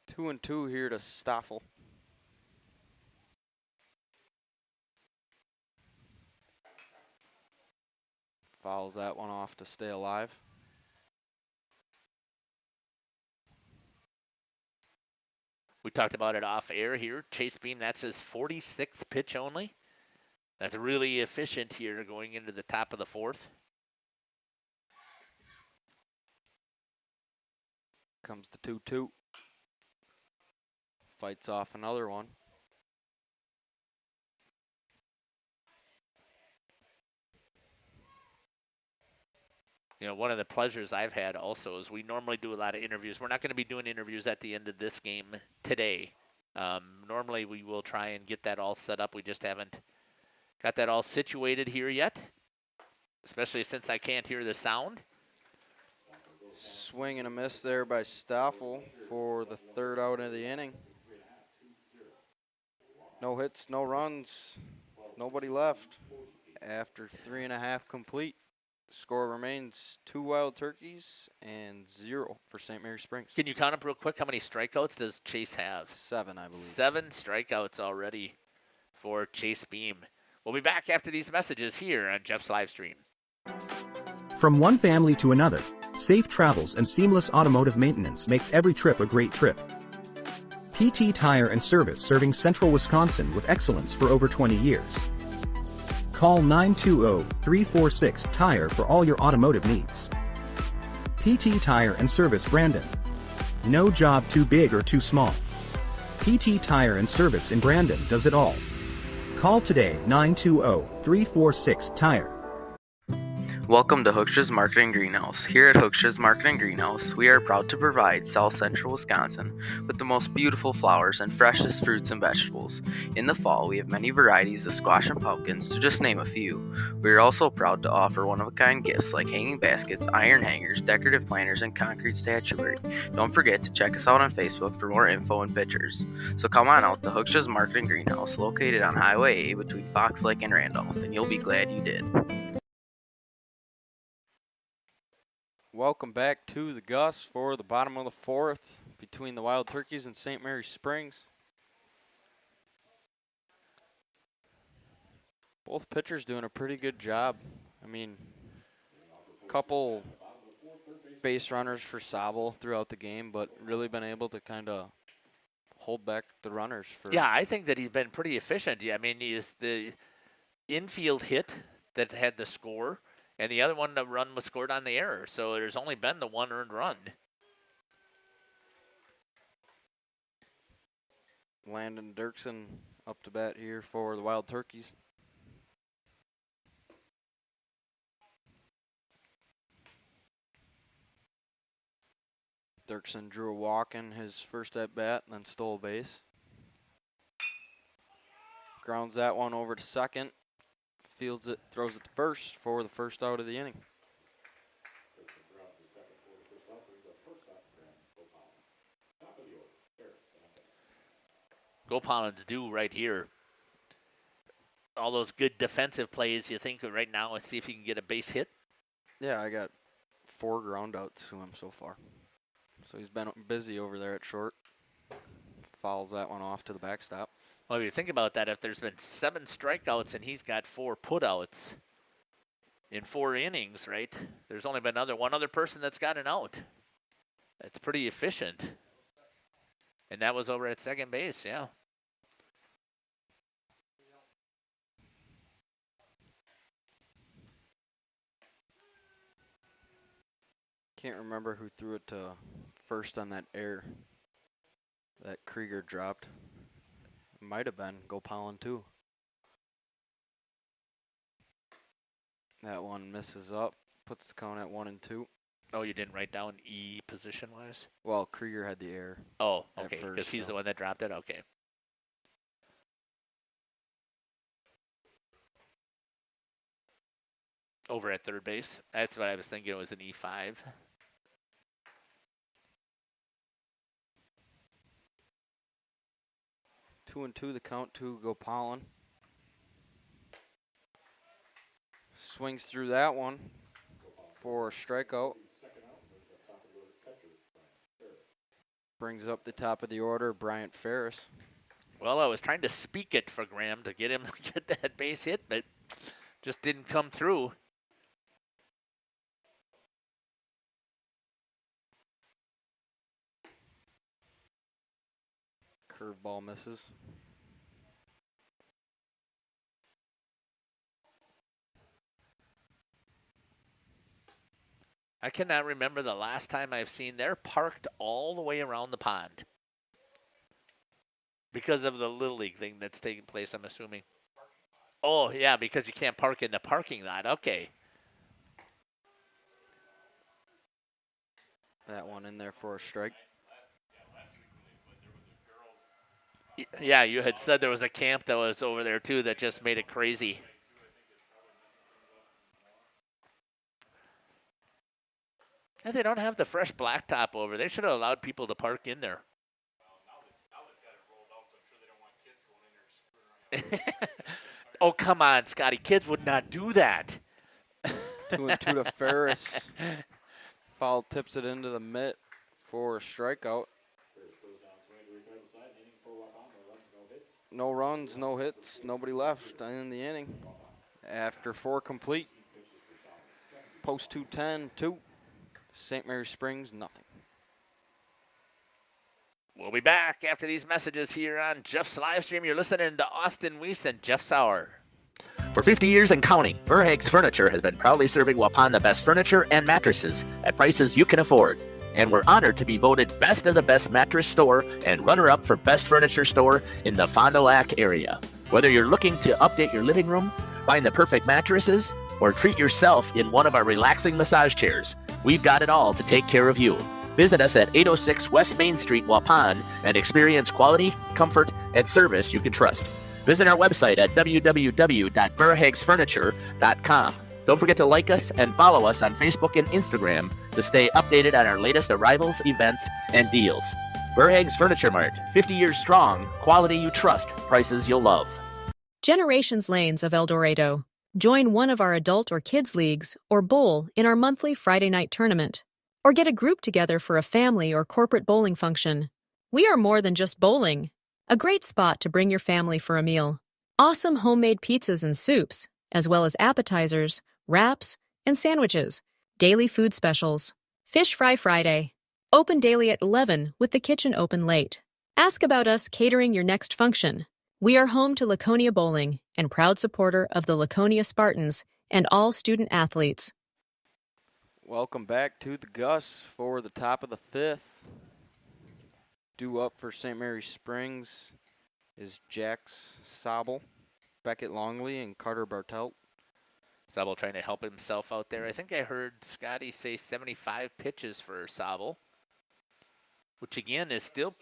S3: Two and two here to Stoffel. Fouls that one off to stay alive.
S2: We talked about it off air here. Chase Beam, that's his 46th pitch only. That's really efficient here going into the top of the fourth.
S3: Comes the 2-2. Fights off another one.
S2: You know, one of the pleasures I've had also is we normally do a lot of interviews. We're not going to be doing interviews at the end of this game today. Normally we will try and get that all set up. We just haven't got that all situated here yet, especially since I can't hear the sound.
S3: Swing and a miss there by Stoffel for the third out of the inning. No hits, no runs, nobody left after 3.5 complete. Score remains 2 wild turkeys and 0 for St. Mary Springs.
S2: Can you count up real quick? How many strikeouts does Chase have?
S3: 7, I believe.
S2: 7 strikeouts already for Chase Beam. We'll be back after these messages here on Jeff's live stream.
S7: From one family to another, safe travels and seamless automotive maintenance makes every trip a great trip. PT Tire and Service, serving Central Wisconsin with excellence for over 20 years. Call 920-346-TIRE for all your automotive needs. PT Tire and Service, Brandon. No job too big or too small. PT Tire and Service in Brandon does it all. Call today 920-346-TIRE.
S4: Welcome to Hooksha's Marketing Greenhouse. Here at Hooksha's Marketing Greenhouse, we are proud to provide South Central Wisconsin with the most beautiful flowers and freshest fruits and vegetables. In the fall, we have many varieties of squash and pumpkins, to just name a few. We are also proud to offer one-of-a-kind gifts like hanging baskets, iron hangers, decorative planters, and concrete statuary. Don't forget to check us out on Facebook for more info and pictures. So come on out to Hooksha's Marketing Greenhouse, located on Highway A between Fox Lake and Randolph, and you'll be glad you did.
S3: Welcome back to the Gus for the bottom of the fourth between the Wild Turkeys and St. Mary Springs. Both pitchers doing a pretty good job. I mean, couple base runners for Sobel throughout the game, but really been able to kind of hold back the runners.
S2: Yeah, I think that he's been pretty efficient. Yeah, I mean, he's the infield hit that had the score, and the other one, the run was scored on the error. So there's only been the one earned run.
S3: Landon Dirksen up to bat here for the Wild Turkeys. Dirksen drew a walk in his first at bat and then stole a base. Grounds that one over to second. Fields it, throws it to first for the first out of the inning.
S2: Gopalans do right here. All those good defensive plays, you think right now, let's see if he can get a base hit.
S3: Yeah, I got 4 ground outs to him so far. So he's been busy over there at short. Fouls that one off to the backstop.
S2: Well, if you think about that, if there's been 7 strikeouts and he's got 4 putouts in 4 innings, right? There's only been one other person that's got an out. That's pretty efficient. And that was over at second base, yeah.
S3: Can't remember who threw it to first on that error that Krieger dropped. It might have been Gopalan too. That one misses up, puts the count at 1-2.
S2: Oh, you didn't write down E position-wise?
S3: Well, Krieger had the error.
S2: Oh, okay, because he's the one that dropped it? Okay. Over at third base. That's what I was thinking. It was an E5.
S3: 2-2 the count to Gopalan. Swings through that one for a strikeout. Brings up the top of the order, Bryant Ferris.
S2: Well, I was trying to speak it for Graham to get him to get that base hit, but just didn't come through.
S3: Curveball misses.
S2: I cannot remember the last time I've seen they're parked all the way around the pond because of the Little League thing that's taking place, I'm assuming. Oh, yeah, because you can't park in the parking lot. Okay.
S3: That one in there for a strike.
S2: Yeah, you had said there was a camp that was over there, too, that just made it crazy. Yeah, they don't have the fresh blacktop over. They should have allowed people to park in there. Oh, come on, Scotty. Kids would not do that.
S3: 2-2 to Ferris. Foul tips it into the mitt for a strikeout. No runs, no hits, nobody left in the inning. After 4 complete. Post 2-10, 2. St. Mary Springs, nothing.
S2: We'll be back after these messages here on Jeff's live stream. You're listening to Austin Weiss and Jeff Sauer.
S11: For 50 years and counting, Verhaeg's Furniture has been proudly serving Waupun the best furniture and mattresses at prices you can afford. And we're honored to be voted best of the best mattress store and runner-up for best furniture store in the Fond du Lac area. Whether you're looking to update your living room, find the perfect mattresses, or treat yourself in one of our relaxing massage chairs. We've got it all to take care of you. Visit us at 806 West Main Street, Waupun, and experience quality, comfort, and service you can trust. Visit our website at www.burhagsfurniture.com. Don't forget to like us and follow us on Facebook and Instagram to stay updated on our latest arrivals, events, and deals. Burhags Furniture Mart, 50 years strong, quality you trust, prices you'll love.
S10: Generations Lanes of El Dorado. Join one of our adult or kids leagues or bowl in our monthly Friday night tournament. Or get a group together for a family or corporate bowling function. We are more than just bowling. A great spot to bring your family for a meal. Awesome homemade pizzas and soups, as well as appetizers, wraps, and sandwiches. Daily food specials. Fish Fry Friday. Open daily at 11 with the kitchen open late. Ask about us catering your next function. We are home to Laconia Bowling and proud supporter of the Laconia Spartans and all student athletes.
S3: Welcome back to the Gus for the top of the fifth. Due up for St. Mary Springs is Jax Sobel, Beckett Longley, and Carter Bartelt.
S2: Sobel trying to help himself out there. I think I heard Scotty say 75 pitches for Sobel, which again is still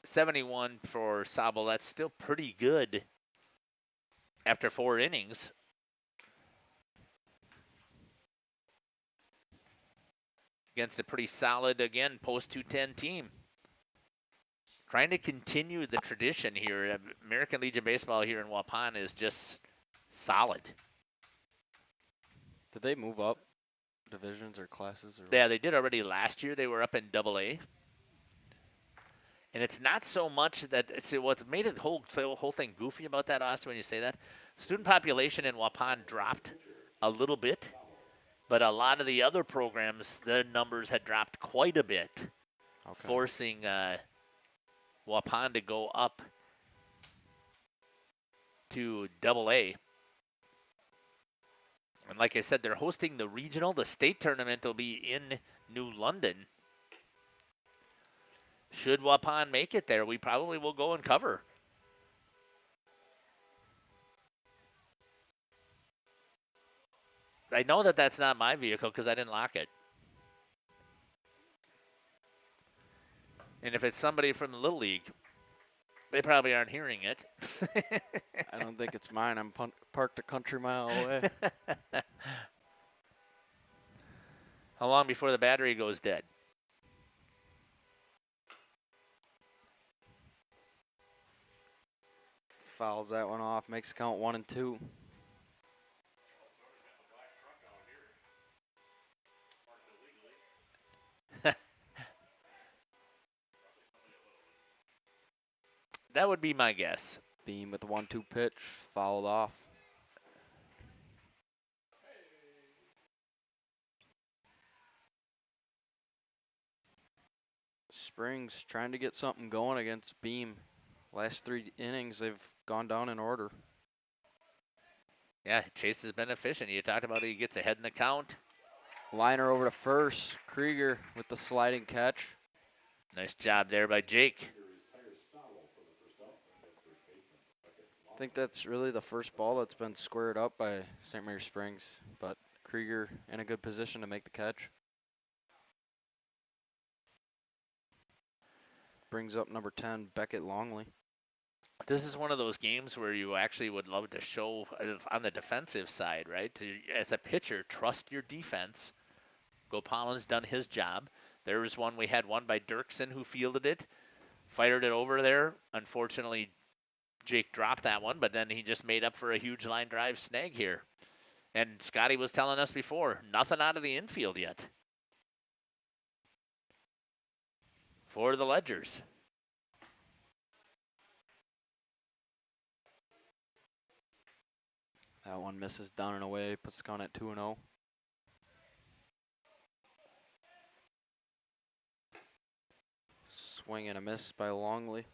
S2: 71 for Sobel. That's still pretty good after 4 innings. Against a pretty solid, again, post-210 team. Trying to continue the tradition here. American Legion Baseball here in Waupun is just solid.
S3: Did they move up divisions or classes? Or
S2: Yeah, they did already last year. They were up in AA. And it's not so much that what's made it whole thing goofy about that, Austin, when you say that. Student population in Waupun dropped a little bit. But a lot of the other programs, their numbers had dropped quite a bit, forcing Waupun to go up to AA. And like I said, they're hosting the regional. The state tournament will be in New London. Should Waupun make it there, we probably will go and cover. I know that that's not my vehicle because I didn't lock it. And if it's somebody from the Little League, they probably aren't hearing it.
S3: I don't think it's mine. I'm parked a country mile away.
S2: How long before the battery goes dead?
S3: Fouls that one off, makes it count 1 and 2.
S2: That would be my guess.
S3: Beam with the 1-2 pitch, fouled off. Springs trying to get something going against Beam. Last 3 innings, they've gone down in order.
S2: Yeah, Chase has been efficient. You talked about he gets ahead in the count.
S3: Liner over to first. Krieger with the sliding catch.
S2: Nice job there by Jake.
S3: I think that's really the first ball that's been squared up by St. Mary Springs, but Krieger in a good position to make the catch. Brings up number 10, Beckett Longley.
S2: This is one of those games where you actually would love to show on the defensive side, right? As a pitcher, trust your defense. Gopalin's done his job. There was one, we had one by Dirksen who fielded it, fired it over there. Unfortunately, Jake dropped that one, but then he just made up for a huge line drive snag here. And Scotty was telling us before, nothing out of the infield yet for the Ledgers.
S3: That one misses down and away, puts the count at 2-0. Swing and a miss by Longley.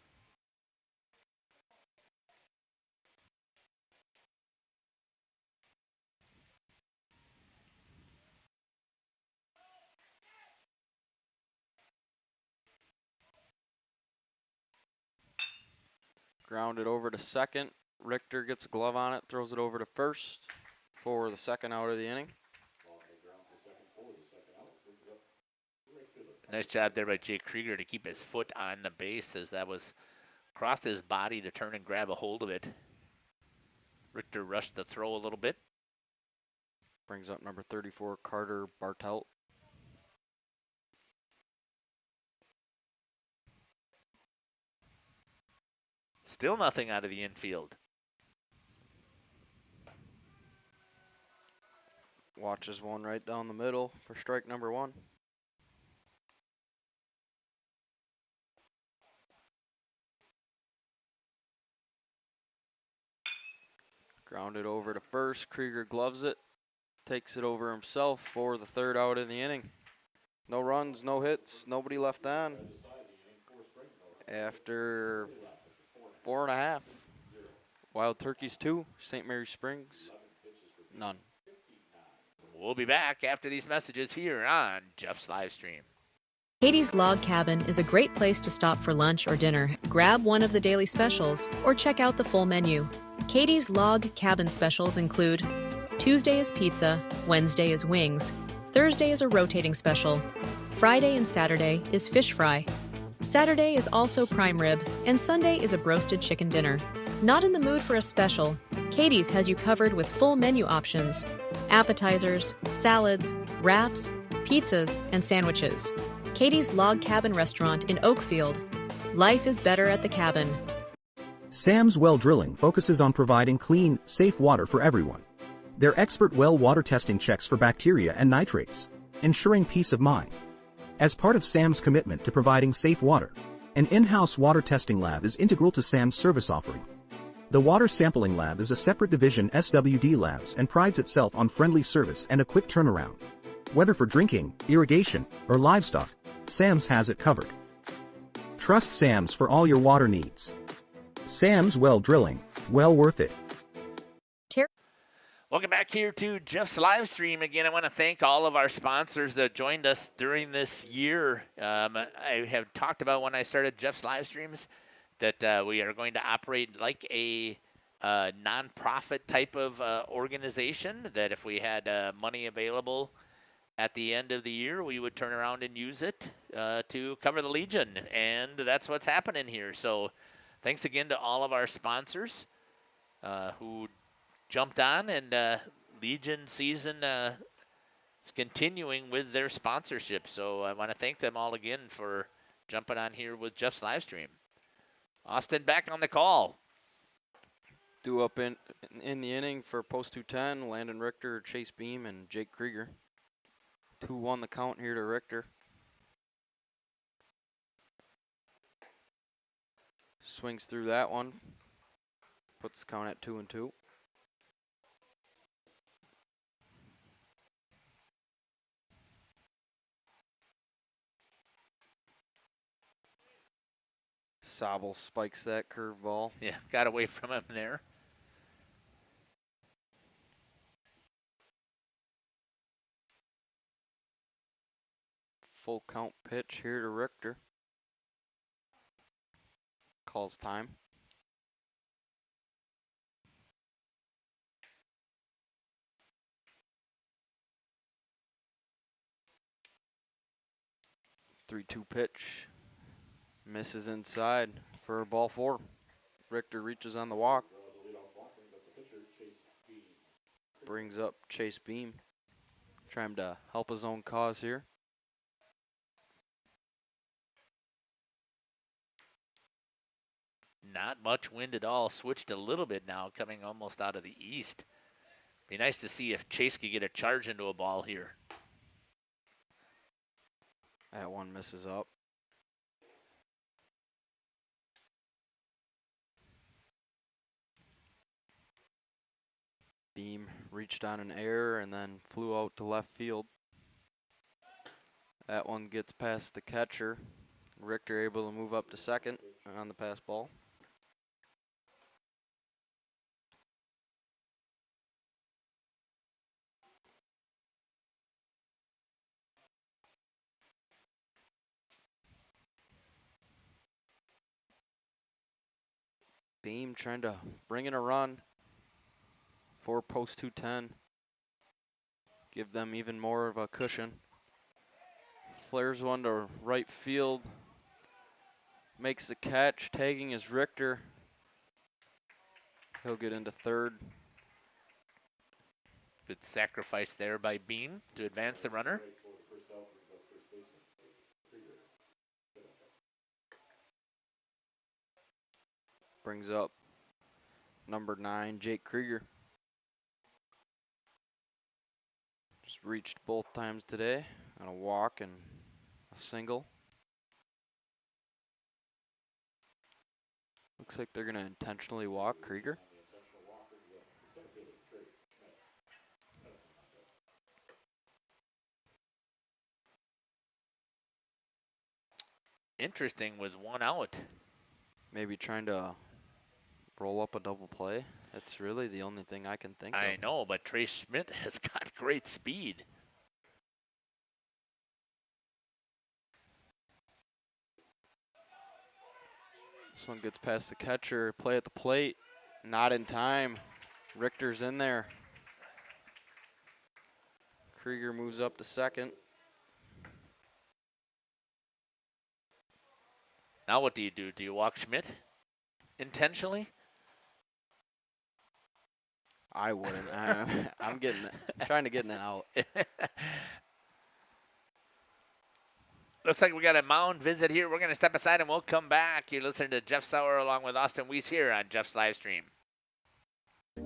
S3: Grounded over to second. Richter gets a glove on it, throws it over to first. for the second out of the inning.
S2: Nice job there by Jake Krieger to keep his foot on the base as that was crossed his body to turn and grab a hold of it. Richter rushed the throw a little bit.
S3: Brings up number 34, Carter Bartelt.
S2: Still nothing out of the infield.
S3: Watches one right down the middle for strike number 1. Grounded over to first. Krieger gloves it. Takes it over himself for the third out in the inning. No runs, no hits, nobody left on. After 4.5. Wild Turkeys 2, St. Mary Springs none.
S2: We'll be back after these messages here on Jeff's live stream.
S10: Katie's Log Cabin is a great place to stop for lunch or dinner. Grab one of the daily specials or check out the full menu. Katie's Log Cabin specials include Tuesday is pizza, Wednesday is wings, Thursday is a rotating special, Friday and Saturday is fish fry, Saturday is also prime rib, and Sunday is a broasted chicken dinner. Not in the mood for a special? Katie's has you covered with full menu options, appetizers, salads, wraps, pizzas, and sandwiches. Katie's Log Cabin Restaurant in Oakfield. Life is better at the cabin.
S7: Sam's Well Drilling focuses on providing clean, safe water for everyone. Their expert well water testing checks for bacteria and nitrates, ensuring peace of mind. As part of Sam's commitment to providing safe water, an in-house water testing lab is integral to Sam's service offering. The Water Sampling Lab is a separate division SWD Labs and prides itself on friendly service and a quick turnaround. Whether for drinking, irrigation, or livestock, Sam's has it covered. Trust Sam's for all your water needs. Sam's Well Drilling, well worth it.
S2: Welcome back here to Jeff's live stream. Again, I want to thank all of our sponsors that joined us during this year. I have talked about when I started Jeff's live streams that we are going to operate like a nonprofit type of organization, that if we had money available at the end of the year, we would turn around and use it to cover the Legion, and that's what's happening here. So thanks again to all of our sponsors who jumped on, and Legion season is continuing with their sponsorship. So I want to thank them all again for jumping on here with Jeff's live stream. Austin back on the call.
S3: Due up in the inning for post 210, Landon Richter, Chase Beam, and Jake Krieger. 2-1 the count here to Richter. Swings through that one. Puts the count at 2-2. Sobel spikes that curveball.
S2: Yeah, got away from him there.
S3: Full count pitch here to Richter. Calls time. Three-two pitch. Misses inside for ball 4. Richter reaches on the walk. Brings up Chase Beam. Trying to help his own cause here.
S2: Not much wind at all. Switched a little bit now, coming almost out of the east. Be nice to see if Chase could get a charge into a ball here.
S3: That one misses up. Beam reached on an error and then flew out to left field. That one gets past the catcher. Richter able to move up to second on the pass ball. Beam trying to bring in a run for post 210. give them even more of a cushion. Flares one to right field. Makes the catch. Tagging is Richter. He'll get into third.
S2: Good sacrifice there by Beam to advance the runner.
S3: Brings up number 9, Jake Krieger. Just reached both times today on a walk and a single. Looks like they're going to intentionally walk Krieger.
S2: Interesting with one out.
S3: Maybe trying to roll up a double play. That's really the only thing I can think of.
S2: I know, but Trey Schmidt has got great speed.
S3: This one gets past the catcher. Play at the plate. Not in time. Richter's in there. Krieger moves up to second.
S2: Now what do you do? Do you walk Schmidt intentionally?
S3: I wouldn't. I'm trying to get an out.
S2: Looks like we got a mound visit here. We're going to step aside and we'll come back. You're listening to Jeff Sauer along with Austin Weiss here on Jeff's live stream.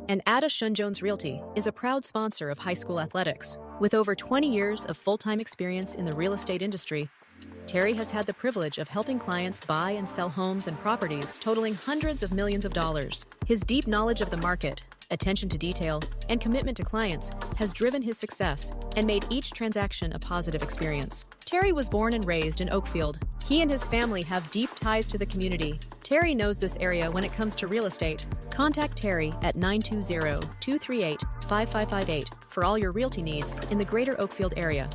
S10: And Ada Shun-Jones Realty is a proud sponsor of high school athletics. With over 20 years of full-time experience in the real estate industry, Terry has had the privilege of helping clients buy and sell homes and properties totaling hundreds of millions of dollars. His deep knowledge of the market, attention to detail, and commitment to clients has driven his success and made each transaction a positive experience. Terry was born and raised in Oakfield. He and his family have deep ties to the community. Terry knows this area when it comes to real estate. Contact Terry at 920-238-5558 for all your realty needs in the greater Oakfield area.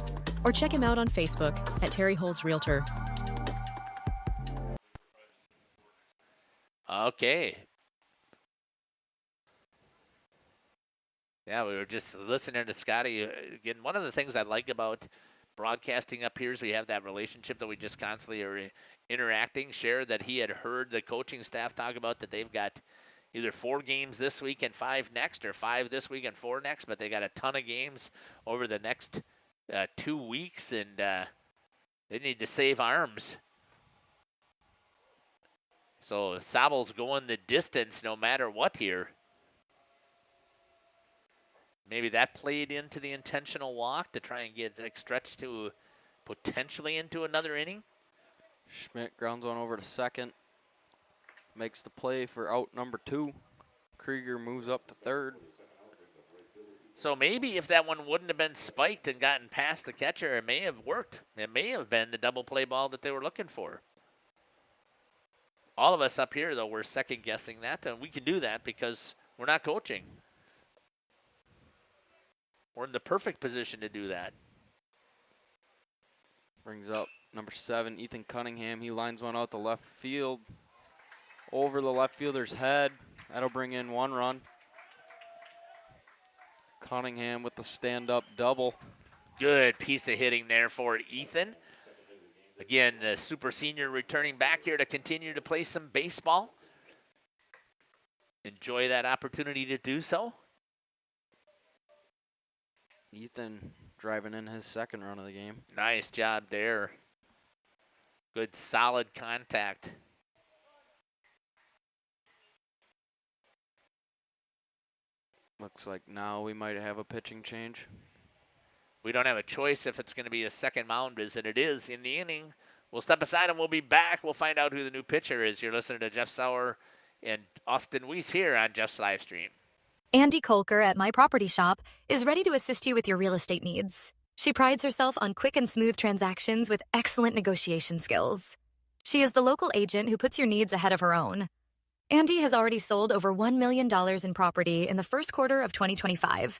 S10: Or check him out on Facebook at Terry Holes Realtor.
S2: Okay. Yeah, we were just listening to Scotty. Again, one of the things I like about broadcasting up here is we have that relationship that we just constantly are interacting. Share that he had heard the coaching staff talk about that they've got either 4 games this week and 5 next, or 5 this week and 4 next, but they got a ton of games over the next 2 weeks, and they need to save arms. So Sabel's going the distance no matter what here. Maybe that played into the intentional walk to try and get stretched to potentially into another inning.
S3: Schmidt grounds one over to second. Makes the play for out number 2. Krieger moves up to third.
S2: So maybe if that one wouldn't have been spiked and gotten past the catcher, it may have worked. It may have been the double play ball that they were looking for. All of us up here, though, we're second guessing that, and we can do that because we're not coaching. We're in the perfect position to do that.
S3: Brings up number 7, Ethan Cunningham. He lines one out to left field. Over the left fielder's head. That'll bring in 1 run. Cunningham with the stand-up double.
S2: Good piece of hitting there for Ethan. Again, the super senior returning back here to continue to play some baseball. Enjoy that opportunity to do so.
S3: Ethan driving in his second run of the game.
S2: Nice job there. Good solid contact.
S3: Looks like now we might have a pitching change.
S2: We don't have a choice if it's going to be a second mound visit. It is in the inning. We'll step aside and we'll be back. We'll find out who the new pitcher is. You're listening to Jeff Sauer and Austin Weiss here on Jeff's live stream.
S5: Andy Kolker at My Property Shop is ready to assist you with your real estate needs. She prides herself on quick and smooth transactions with excellent negotiation skills. She is the local agent who puts your needs ahead of her own. Andy has already sold over $1 million in property in the first quarter of 2025.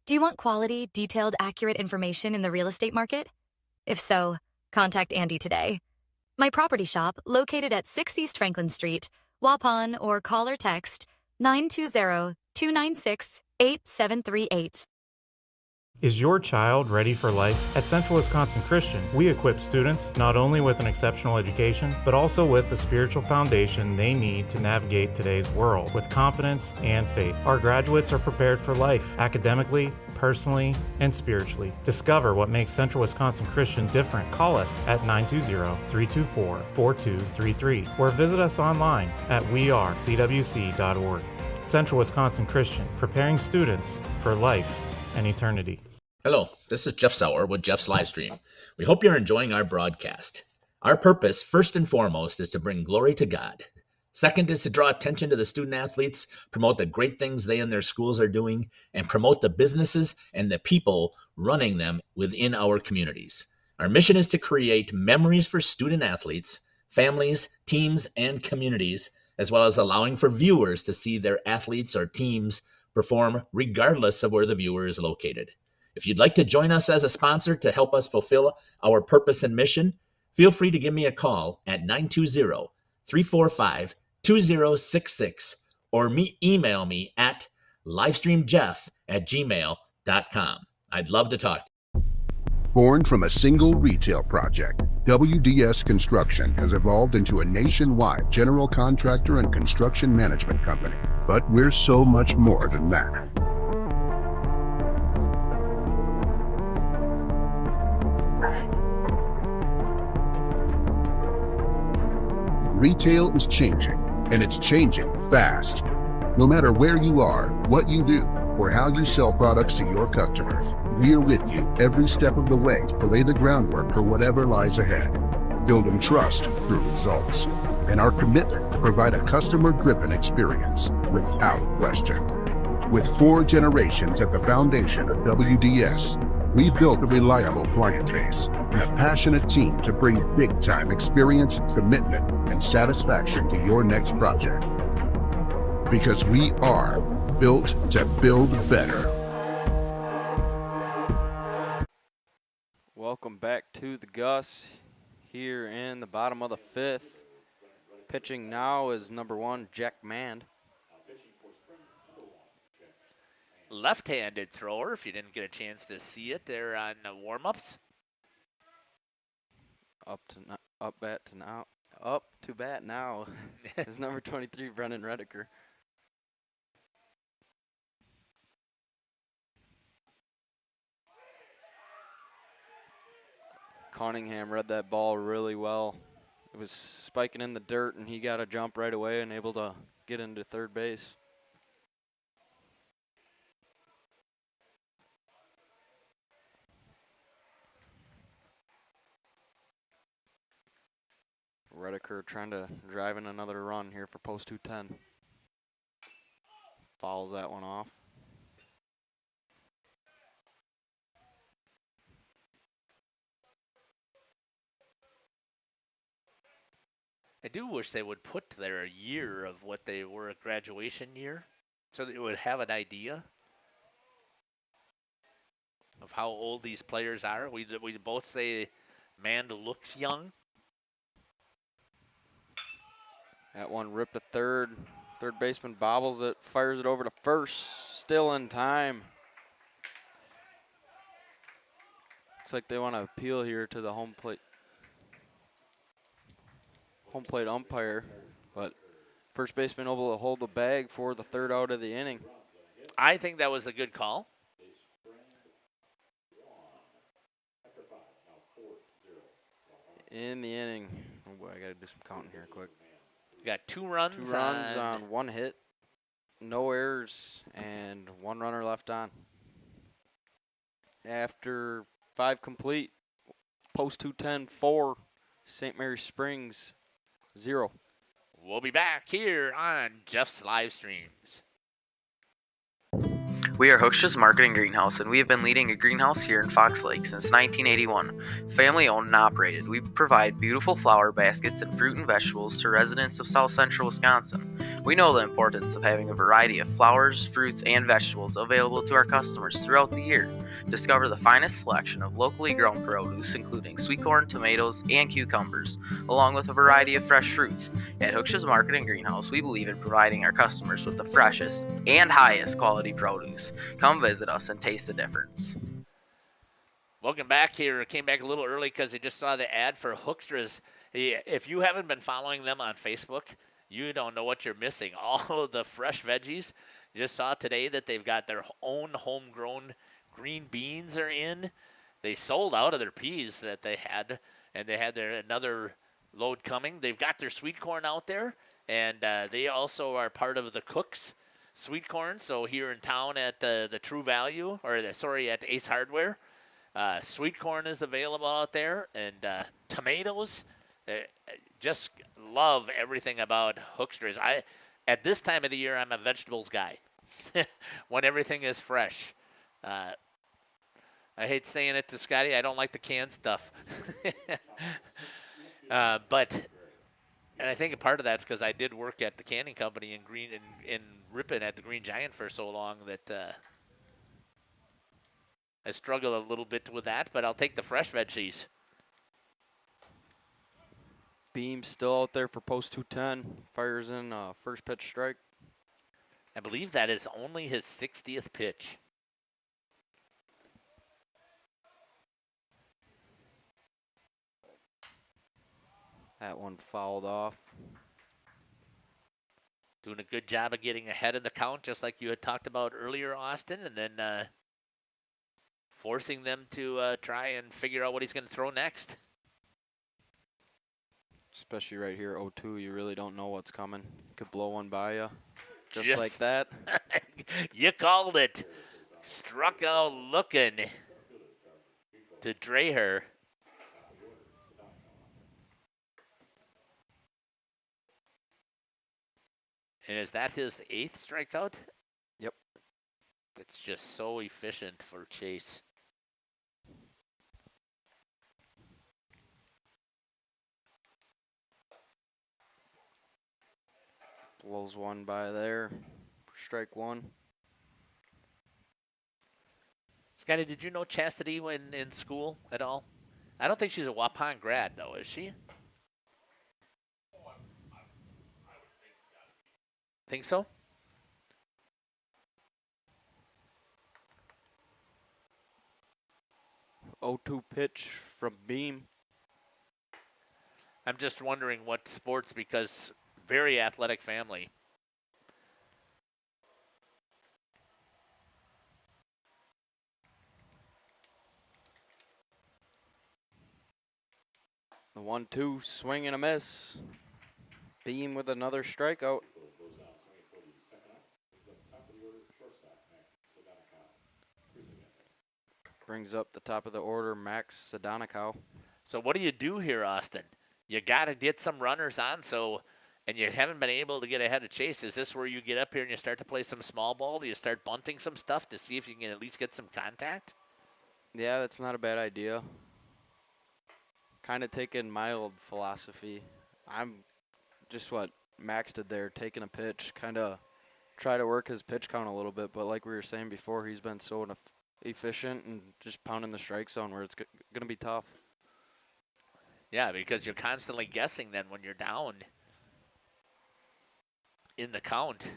S5: Do you want quality, detailed, accurate information in the real estate market? If so, contact Andy today. My Property Shop, located at 6 East Franklin Street, Waupun, or call or text 920-296-8738.
S15: Is your child ready for life? At Central Wisconsin Christian, we equip students not only with an exceptional education, but also with the spiritual foundation they need to navigate today's world with confidence and faith. Our graduates are prepared for life, academically, personally, and spiritually. Discover what makes Central Wisconsin Christian different. Call us at 920-324-4233 or visit us online at wearecwc.org. Central Wisconsin Christian, preparing students for life and eternity.
S6: Hello, this is Jeff Sauer with Jeff's Livestream. We hope you're enjoying our broadcast. Our purpose, first and foremost, is to bring glory to God. Second is to draw attention to the student athletes, promote the great things they and their schools are doing, and promote the businesses and the people running them within our communities. Our mission is to create memories for student athletes, families, teams, and communities, as well as allowing for viewers to see their athletes or teams perform regardless of where the viewer is located. If you'd like to join us as a sponsor to help us fulfill our purpose and mission, feel free to give me a call at 920-345-2066 or email me at livestreamjeff@gmail.com. I'd love to talk.
S16: Born from a single retail project, WDS Construction has evolved into a nationwide general contractor and construction management company. But we're so much more than that. Retail is changing, and it's changing fast. No matter where you are, what you do, or how you sell products to your customers, we're with you every step of the way to lay the groundwork for whatever lies ahead. Building trust through results, and our commitment to provide a customer-driven experience without question. With 4 generations at the foundation of WDS, we've built a reliable client base and a passionate team to bring big-time experience, commitment, and satisfaction to your next project. Because we are built to build better.
S3: Welcome back to the Gus here in the bottom of the 5th. Pitching now is number 1, Jack Mand.
S2: Left-handed thrower, if you didn't get a chance to see it there on the warm-ups.
S3: Up to bat now is number 23, Brendan Redeker. Cunningham read that ball really well. It was spiking in the dirt, and he got a jump right away and able to get into third base. Redeker trying to drive in another run here for post 210. Fouls that one off.
S2: I do wish they would put their year of what they were a graduation year so that you would have an idea of how old these players are. We both say Mand looks young.
S3: That one ripped to third. Third baseman bobbles it, fires it over to first. Still in time. Looks like they want to appeal here to the home plate umpire, but first baseman able to hold the bag for the third out of the inning.
S2: I think that was a good call.
S3: In the inning, oh boy, I got to do some counting here quick.
S2: You got 2 runs.
S3: 2 runs on 1 hit, no errors, and 1 runner left on. After 5 complete, post 210, 4, St. Mary Springs, 0.
S2: We'll be back here on Jeff's Live Streams.
S4: We are Hooksha's Marketing Greenhouse, and we have been leading a greenhouse here in Fox Lake since 1981. Family owned and operated, we provide beautiful flower baskets and fruit and vegetables to residents of South Central Wisconsin. We know the importance of having a variety of flowers, fruits, and vegetables available to our customers throughout the year. Discover the finest selection of locally grown produce, including sweet corn, tomatoes, and cucumbers, along with a variety of fresh fruits. At Hooksha's Marketing Greenhouse, we believe in providing our customers with the freshest and highest quality produce. Come visit us and taste the difference.
S2: Welcome back here. Came back a little early because I just saw the ad for Hoekstra's. If you haven't been following them on Facebook, you don't know what you're missing. All of the fresh veggies. You just saw today that they've got their own homegrown green beans are in. They sold out of their peas that they had, and they had another load coming. They've got their sweet corn out there, and they also are part of the Cook's sweet corn. So here in town at the True Value, at Ace Hardware, sweet corn is available out there, and tomatoes. Just love everything about Hoekstra's. At this time of the year, I'm a vegetables guy. When everything is fresh. I hate saying it to Scotty. I don't like the canned stuff. But I think a part of that's because I did work at the canning company in Ripon at the Green Giant for so long that I struggle a little bit with that. But I'll take the fresh veggies.
S3: Beam still out there for post 210. Fires in first pitch strike.
S2: I believe that is only his 60th pitch.
S3: That one fouled off.
S2: Doing a good job of getting ahead of the count, just like you had talked about earlier, Austin, and then forcing them to try and figure out what he's going to throw next.
S3: Especially right here, 0-2, you really don't know what's coming. Could blow one by you, just like that.
S2: You called it. Struck out looking to Dreher. And is that his 8th strikeout?
S3: Yep.
S2: That's just so efficient for Chase.
S3: Blows one by there for strike one.
S2: Scotty, did you know Chastity when in school at all? I don't think she's a Waupun grad, though, is she? Think so?
S3: O2 pitch from Beam.
S2: I'm just wondering what sports, because very athletic family.
S3: The 1-2 swing and a miss. Beam with another strikeout. Brings up the top of the order, Max Sadonikow.
S2: So what do you do here, Austin? You got to get some runners on, and you haven't been able to get ahead of Chase. Is this where you get up here and you start to play some small ball? Do you start bunting some stuff to see if you can at least get some contact?
S3: Yeah, that's not a bad idea. Kind of taking my old philosophy. I'm just what Max did there, taking a pitch, kind of try to work his pitch count a little bit. But like we were saying before, he's been so efficient and just pounding the strike zone where it's going to be tough.
S2: Yeah, because you're constantly guessing then when you're down in the count.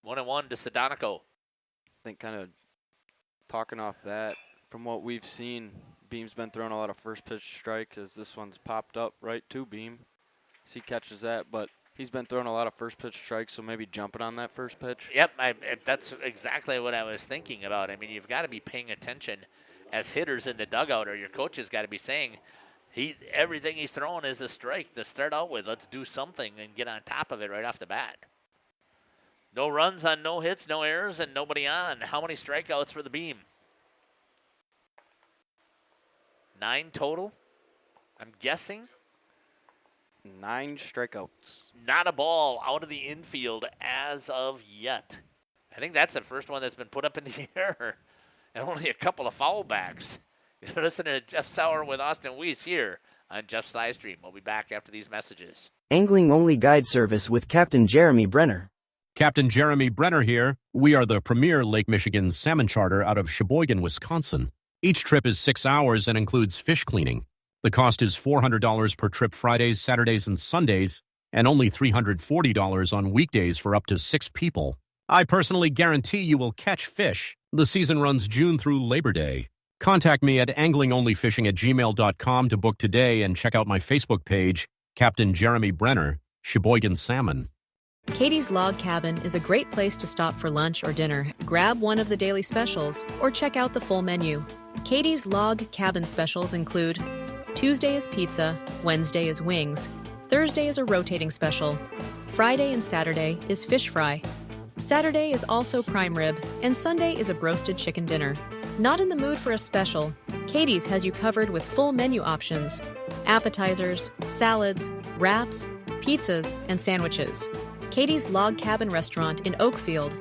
S2: 1-1 to Sadoniko.
S3: I think kind of talking off that, from what we've seen, Beam's been throwing a lot of first pitch strikes as this one's popped up right to Beam. So he catches that, but he's been throwing a lot of first pitch strikes, so maybe jumping on that first pitch.
S2: Yep, that's exactly what I was thinking about. I mean, you've got to be paying attention as hitters in the dugout, or your coach has got to be saying, everything he's throwing is a strike to start out with. Let's do something and get on top of it right off the bat. No runs on no hits, no errors, and nobody on. How many strikeouts for the Beam? 9 total, I'm guessing.
S3: 9 strikeouts.
S2: Not a ball out of the infield as of yet. I think that's the first one that's been put up in the air. And only a couple of foul backs. You're listening to Jeff Sauer with Austin Weiss here on Jeff's live stream. We'll be back after these messages.
S8: Angling only guide service with Captain Jeremy Brenner.
S9: Captain Jeremy Brenner here. We are the premier Lake Michigan salmon charter out of Sheboygan, Wisconsin. Each trip is 6 hours and includes fish cleaning. The cost is $400 per trip Fridays, Saturdays, and Sundays, and only $340 on weekdays for up to 6 people. I personally guarantee you will catch fish The season runs June through Labor Day. Contact me at anglingonlyfishing@gmail.com to book today and check out my Facebook page, Captain Jeremy Brenner, Sheboygan Salmon.
S10: Katie's Log Cabin is a great place to stop for lunch or dinner. Grab one of the daily specials or check out the full menu. Katie's Log Cabin specials include Tuesday is pizza, Wednesday is wings, Thursday is a rotating special, Friday and Saturday is fish fry. Saturday is also prime rib, and Sunday is a broasted chicken dinner. Not in the mood for a special? Katie's has you covered with full menu options, appetizers, salads, wraps, pizzas, and sandwiches. Katie's Log Cabin Restaurant in Oakfield.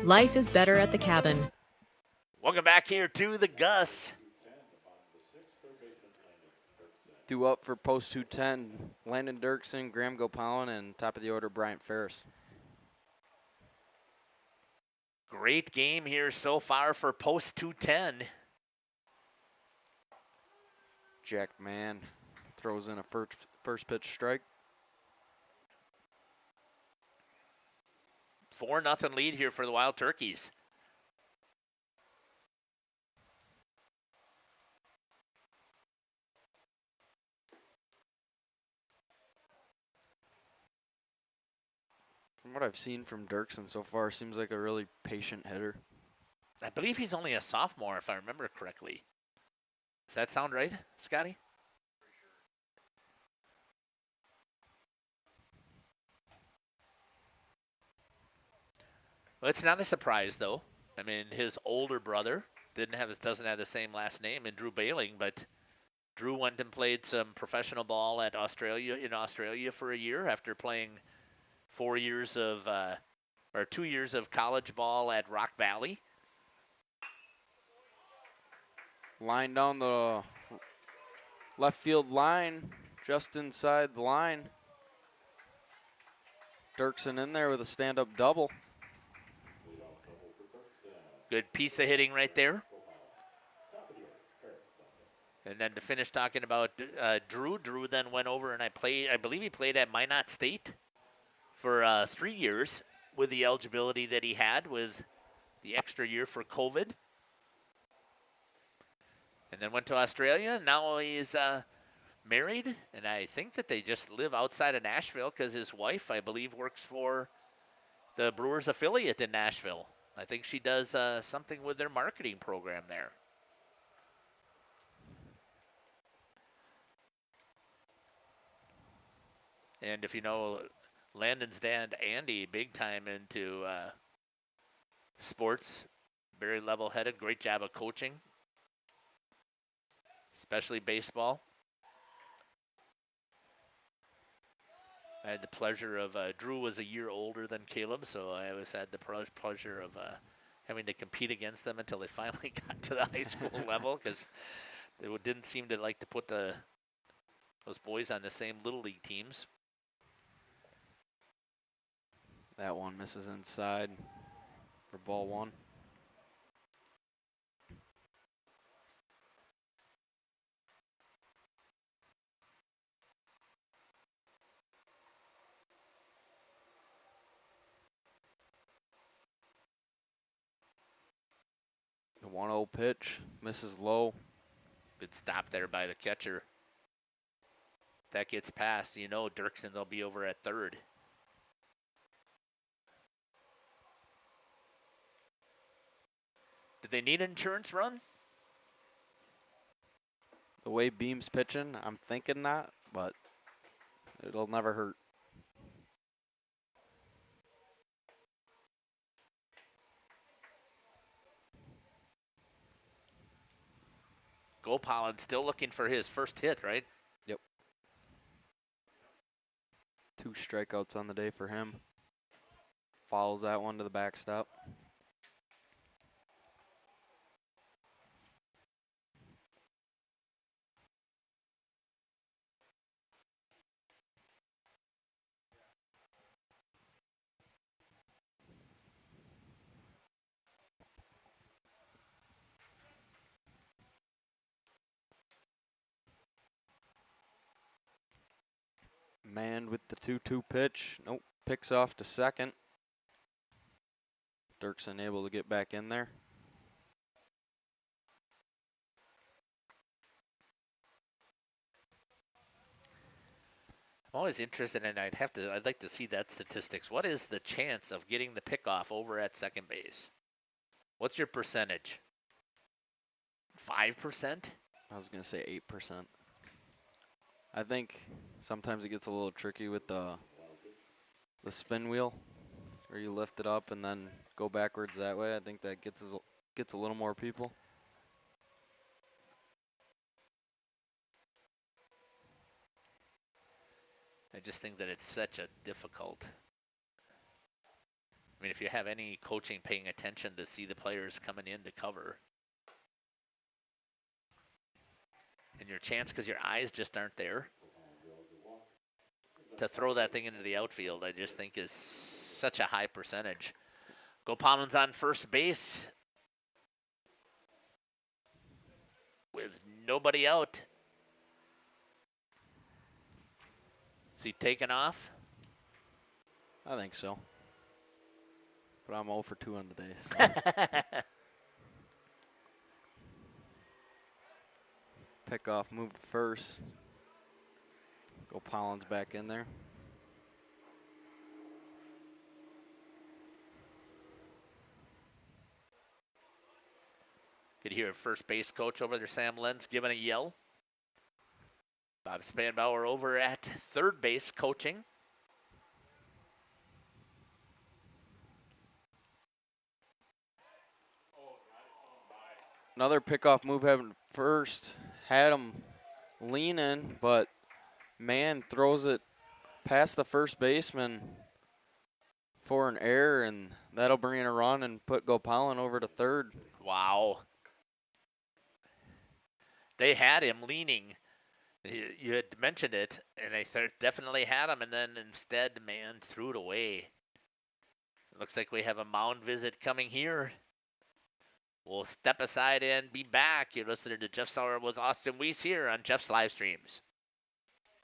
S10: Life is better at the cabin.
S2: Welcome back here to the Gus.
S3: Due up for post 210, Landon Dirksen, Graham Gopalan, and top of the order, Bryant Ferris.
S2: Great game here so far for post 210.
S3: Jack Mann throws in a first pitch strike.
S2: 4-0 lead here for the Wild Turkeys.
S3: From what I've seen from Dirksen so far, seems like a really patient hitter.
S2: I believe he's only a sophomore, if I remember correctly. Does that sound right, Scotty? Well, it's not a surprise, though. I mean, his older brother doesn't have the same last name, and Drew Bailing, but Drew went and played some professional ball in Australia for a year after playing 2 years of college ball at Rock Valley.
S3: Line down the left field line, just inside the line. Dirksen in there with a stand-up double.
S2: Good piece of hitting right there. And then to finish talking about Drew then went over and I believe he played at Minot State for 3 years with the eligibility that he had with the extra year for COVID. And then went to Australia. Now he's married, and I think that they just live outside of Nashville because his wife, I believe, works for the Brewers affiliate in Nashville. I think she does something with their marketing program there. And if you know Landon's dad, Andy, big time into sports, very level-headed, great job of coaching, especially baseball. I had the pleasure of, Drew was a year older than Caleb, so I always had the pleasure of having to compete against them until they finally got to the high school level, because they didn't seem to like to put those boys on the same Little League teams.
S3: That one misses inside for ball one. The 1-0 pitch misses low.
S2: Good stop there by the catcher. That gets past, Dirksen, they'll be over at third. Did they need an insurance run?
S3: The way Beam's pitching, I'm thinking not, but it'll never hurt.
S2: Gopalan still looking for his first hit, right?
S3: Yep. 2 strikeouts on the day for him. Follows that one to the backstop. Man with the 2-2 pitch. Nope. Picks off to second. Dirksen able to get back in there.
S2: I'm always interested, and I'd like to see that statistics. What is the chance of getting the pickoff over at second base? What's your percentage? 5%?
S3: I was gonna say 8%. I think sometimes it gets a little tricky with the spin wheel, where you lift it up and then go backwards that way. I think that gets a little more people.
S2: I just think that it's such a difficult. I mean, if you have any coaching paying attention to see the players coming in to cover, and your chance, because your eyes just aren't there, to throw that thing into the outfield, I just think is such a high percentage. Gopalman's on first base with nobody out. Is he taking off?
S3: I think so. But I'm 0 for 2 on the day. So. Pick off, move to first. Gopalman's back in there.
S2: Could hear first base coach over there, Sam Lenz, giving a yell. Bob Spanbauer over at third base coaching.
S3: Another pickoff move having first. Had him leaning, but man throws it past the first baseman for an error, and that'll bring in a run and put Gopalman over to third.
S2: Wow. They had him leaning. You had mentioned it, and they definitely had him, and then instead, man, threw it away. Looks like we have a mound visit coming here. We'll step aside and be back. You're listening to Jeff Sauer with Austin Weiss here on Jeff's Live Streams.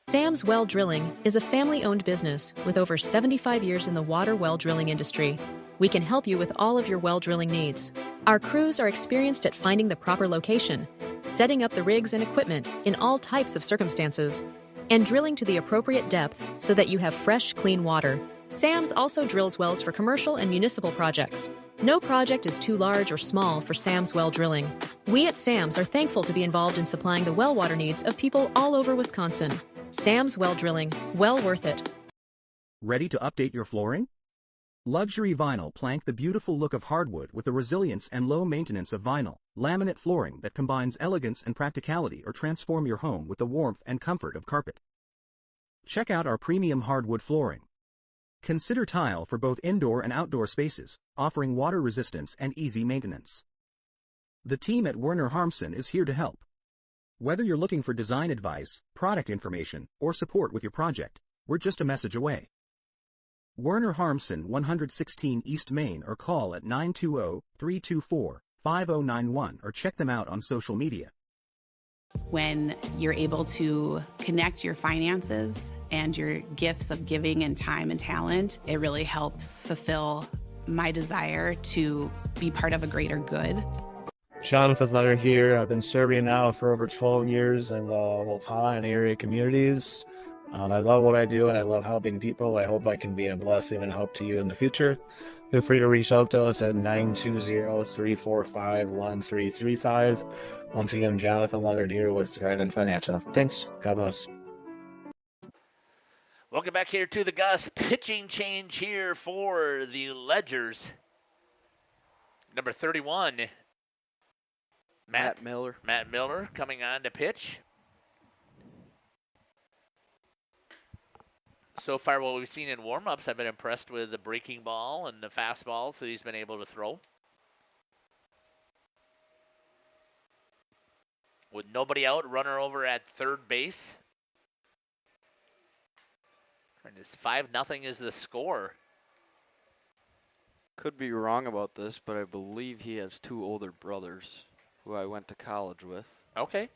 S10: Sam's Well Drilling is a family-owned business with over 75 years in the water well drilling industry. We can help you with all of your well drilling needs. Our crews are experienced at finding the proper location, setting up the rigs and equipment in all types of circumstances, and drilling to the appropriate depth so that you have fresh, clean water. Sam's also drills wells for commercial and municipal projects. No project is too large or small for Sam's Well Drilling. We at Sam's are thankful to be involved in supplying the well water needs of people all over Wisconsin. Sam's Well Drilling, well worth it.
S7: Ready to update your flooring? Luxury Vinyl plank the beautiful look of hardwood with the resilience and low maintenance of vinyl, laminate flooring that combines elegance and practicality, or transform your home with the warmth and comfort of carpet. Check out our premium hardwood flooring. Consider tile for both indoor and outdoor spaces, offering water resistance and easy maintenance. The team at Werner Harmsen is here to help. Whether you're looking for design advice, product information, or support with your project, we're just a message away. Werner Harmsen, 116 East Main, or call at 920-324-5091 or check them out on social media.
S17: When you're able to connect your finances and your gifts of giving and time and talent, it really helps fulfill my desire to be part of a greater good.
S13: Jonathan Letter here. I've been serving now for over 12 years in the Waupun and area communities. I love what I do, and I love helping people. I hope I can be a blessing and help to you in the future. Feel free to reach out to us at 920-345-1335. Once again, Jonathan Leonard here with Trident Financial. Thanks. God bless.
S2: Welcome back here to the Gus. Pitching change here for the Ledgers. Number 31,
S3: Matt Miller.
S2: Matt Miller coming on to pitch. So far, what we've seen in warm-ups, I've been impressed with the breaking ball and the fastballs that he's been able to throw. With nobody out, runner over at third base. And it's 5-0 is the score.
S3: Could be wrong about this, but I believe he has 2 older brothers who I went to college with.
S2: Okay.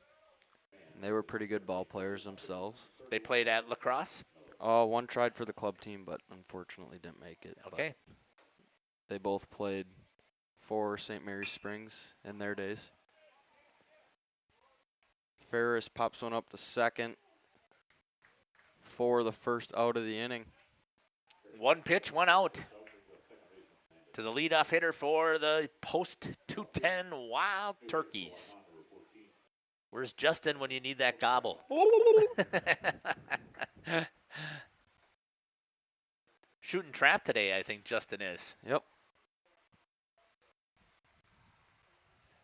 S3: And they were pretty good ball players themselves.
S2: They played at lacrosse?
S3: One tried for the club team, but unfortunately didn't make it.
S2: Okay.
S3: But they both played for St. Mary's Springs in their days. Ferris pops one up to second for the first out of the inning.
S2: One pitch, one out. To the leadoff hitter for the post 210 Wild Turkeys. Where's Justin when you need that gobble? Shooting trap today, I think Justin is.
S3: Yep.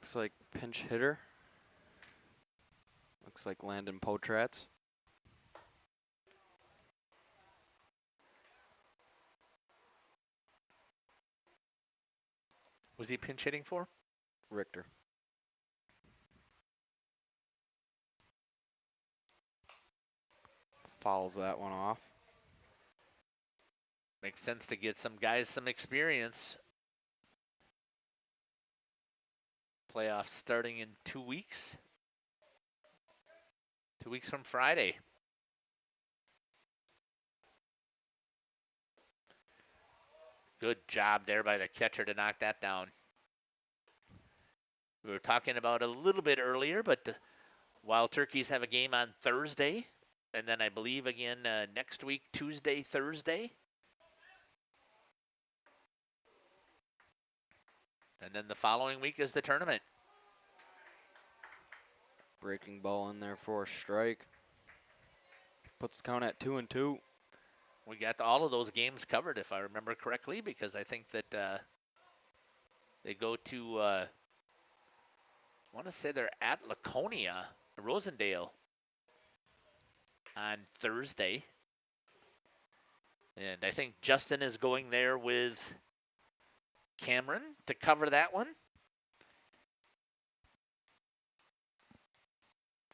S3: Looks like pinch hitter. Looks like Landon Potratz.
S2: Was he pinch hitting for?
S3: Richter. Fouls that one off.
S2: Makes sense to get some guys some experience. Playoffs starting in 2 weeks. 2 weeks from Friday. Good job there by the catcher to knock that down. We were talking about a little bit earlier, but the Wild Turkeys have a game on Thursday, and then I believe again next week, Tuesday, Thursday. And then the following week is the tournament.
S3: Breaking ball in there for a strike. Puts the count at 2-2.
S2: We got all of those games covered, if I remember correctly, because I think that they go to, I want to say they're at Laconia, Rosendale, on Thursday. And I think Justin is going there with Cameron to cover that one.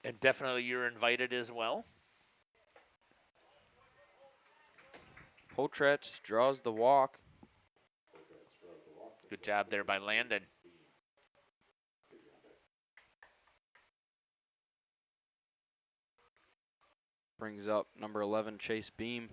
S2: And definitely you're invited as well.
S3: Potratz draws the walk.
S2: Good job there by Landon.
S3: Brings up number 11, Chase Beam.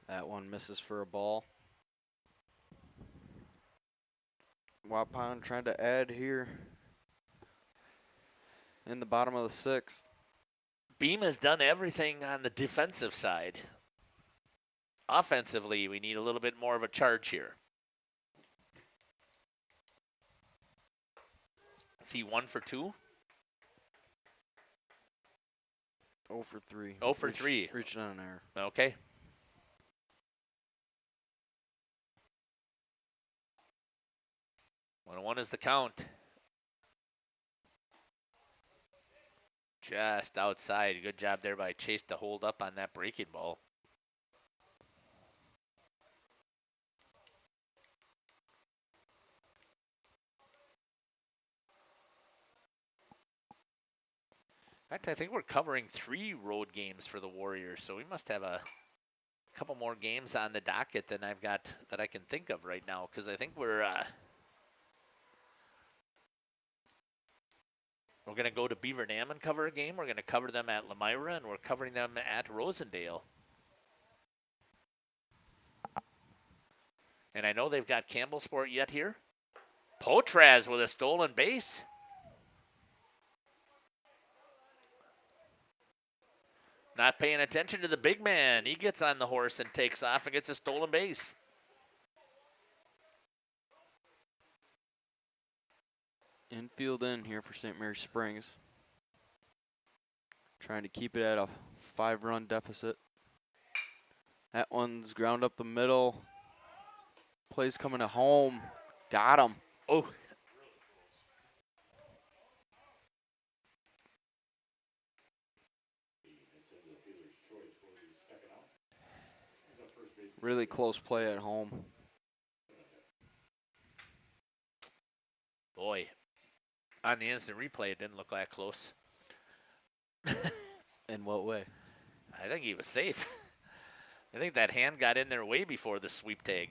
S3: That one misses for a ball. Waupun trying to add here in the bottom of the sixth.
S2: Beam has done everything on the defensive side. Offensively, we need a little bit more of a charge here. Is he 1 for 2?
S3: 0 for 3.
S2: 0 for 3.
S3: Reaching on an error.
S2: Okay. One is the count. Just outside. Good job there by Chase to hold up on that breaking ball. In fact, I think we're covering 3 road games for the Warriors, so we must have a couple more games on the docket than I've got that I can think of right now, because I think we're going to go to Beaver Dam and cover a game. We're going to cover them at Lamira, and we're covering them at Rosendale. And I know they've got Campbellsport yet here. Potratz with a stolen base. Not paying attention to the big man. He gets on the horse and takes off and gets a stolen base.
S3: Infield in here for St. Mary Springs. Trying to keep it at a 5-run deficit. That one's ground up the middle. Play's coming to home. Got him.
S2: Oh.
S3: Really close play at home.
S2: Boy. On the instant replay, it didn't look that close.
S3: In what way?
S2: I think he was safe. I think that hand got in there way before the sweep tag.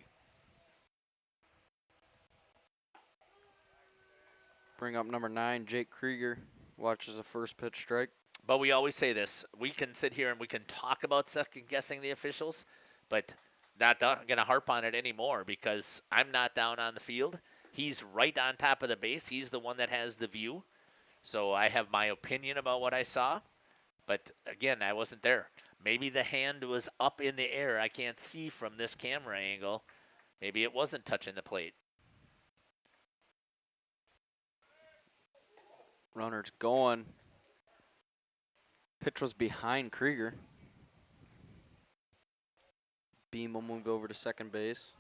S3: Bring up number 9, Jake Krieger. Watches the first pitch strike.
S2: But we always say this. We can sit here and we can talk about second-guessing the officials, but not going to harp on it anymore because I'm not down on the field. He's right on top of the base. He's the one that has the view. So I have my opinion about what I saw. But, again, I wasn't there. Maybe the hand was up in the air. I can't see from this camera angle. Maybe it wasn't touching the plate.
S3: Runner's going. Pitch was behind Krieger. Beam will move over to second base.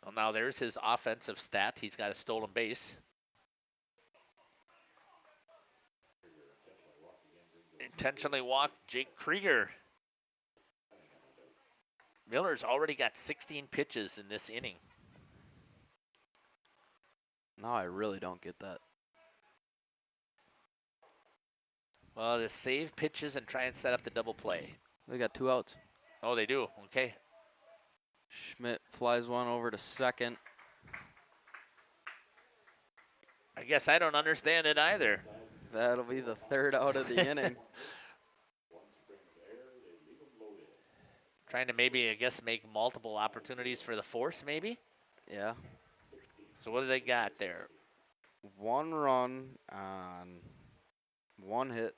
S2: Well, now there's his offensive stat. He's got a stolen base. Intentionally walked Jake Krieger. Miller's already got 16 pitches in this inning.
S3: No, I really don't get that.
S2: Well, to save pitches and try and set up the double play.
S3: They got 2 outs.
S2: Oh, they do. Okay.
S3: Schmidt flies one over to second.
S2: I guess I don't understand it either.
S3: That'll be the 3rd out of the inning.
S2: Trying to maybe, I guess, make multiple opportunities for the force, maybe?
S3: Yeah.
S2: So what do they got there?
S3: 1 run on 1 hit.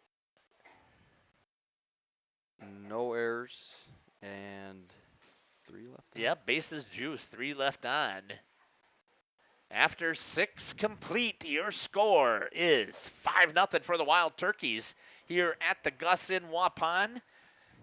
S3: No errors and 3 left.
S2: Yep, bases juice, 3 left on. After 6 complete, your score is 5-0 for the Wild Turkeys here at the Gus in Waupun.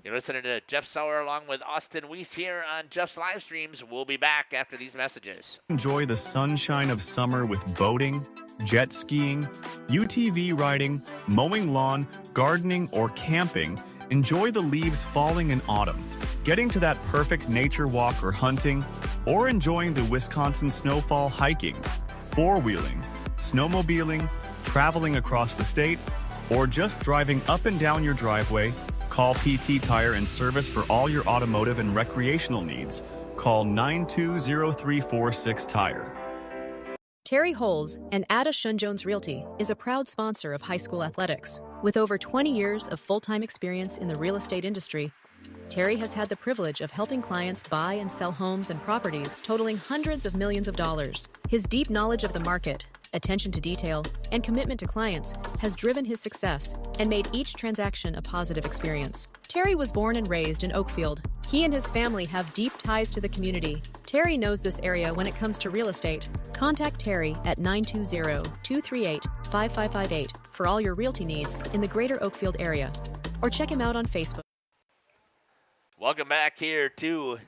S2: You're listening to Jeff Sauer along with Austin Weiss here on Jeff's live streams. We'll be back after these messages.
S18: Enjoy the sunshine of summer with boating, jet skiing, UTV riding, mowing lawn, gardening, or camping. Enjoy the leaves falling in autumn, getting to that perfect nature walk or hunting, or enjoying the Wisconsin snowfall hiking, four-wheeling, snowmobiling, traveling across the state, or just driving up and down your driveway. Call PT Tire and Service for all your automotive and recreational needs. Call 920-346 Tire.
S10: Terry Holes and Ada Shun-Jones Realty is a proud sponsor of high school athletics. With over 20 years of full-time experience in the real estate industry, Terry has had the privilege of helping clients buy and sell homes and properties totaling hundreds of millions of dollars. His deep knowledge of the market, attention to detail, and commitment to clients has driven his success and made each transaction a positive experience. Terry was born and raised in Oakfield. He and his family have deep ties to the community. Terry knows this area when it comes to real estate. Contact Terry at 920-238-5558 for all your realty needs in the greater Oakfield area, or check him out on Facebook.
S2: Welcome back here to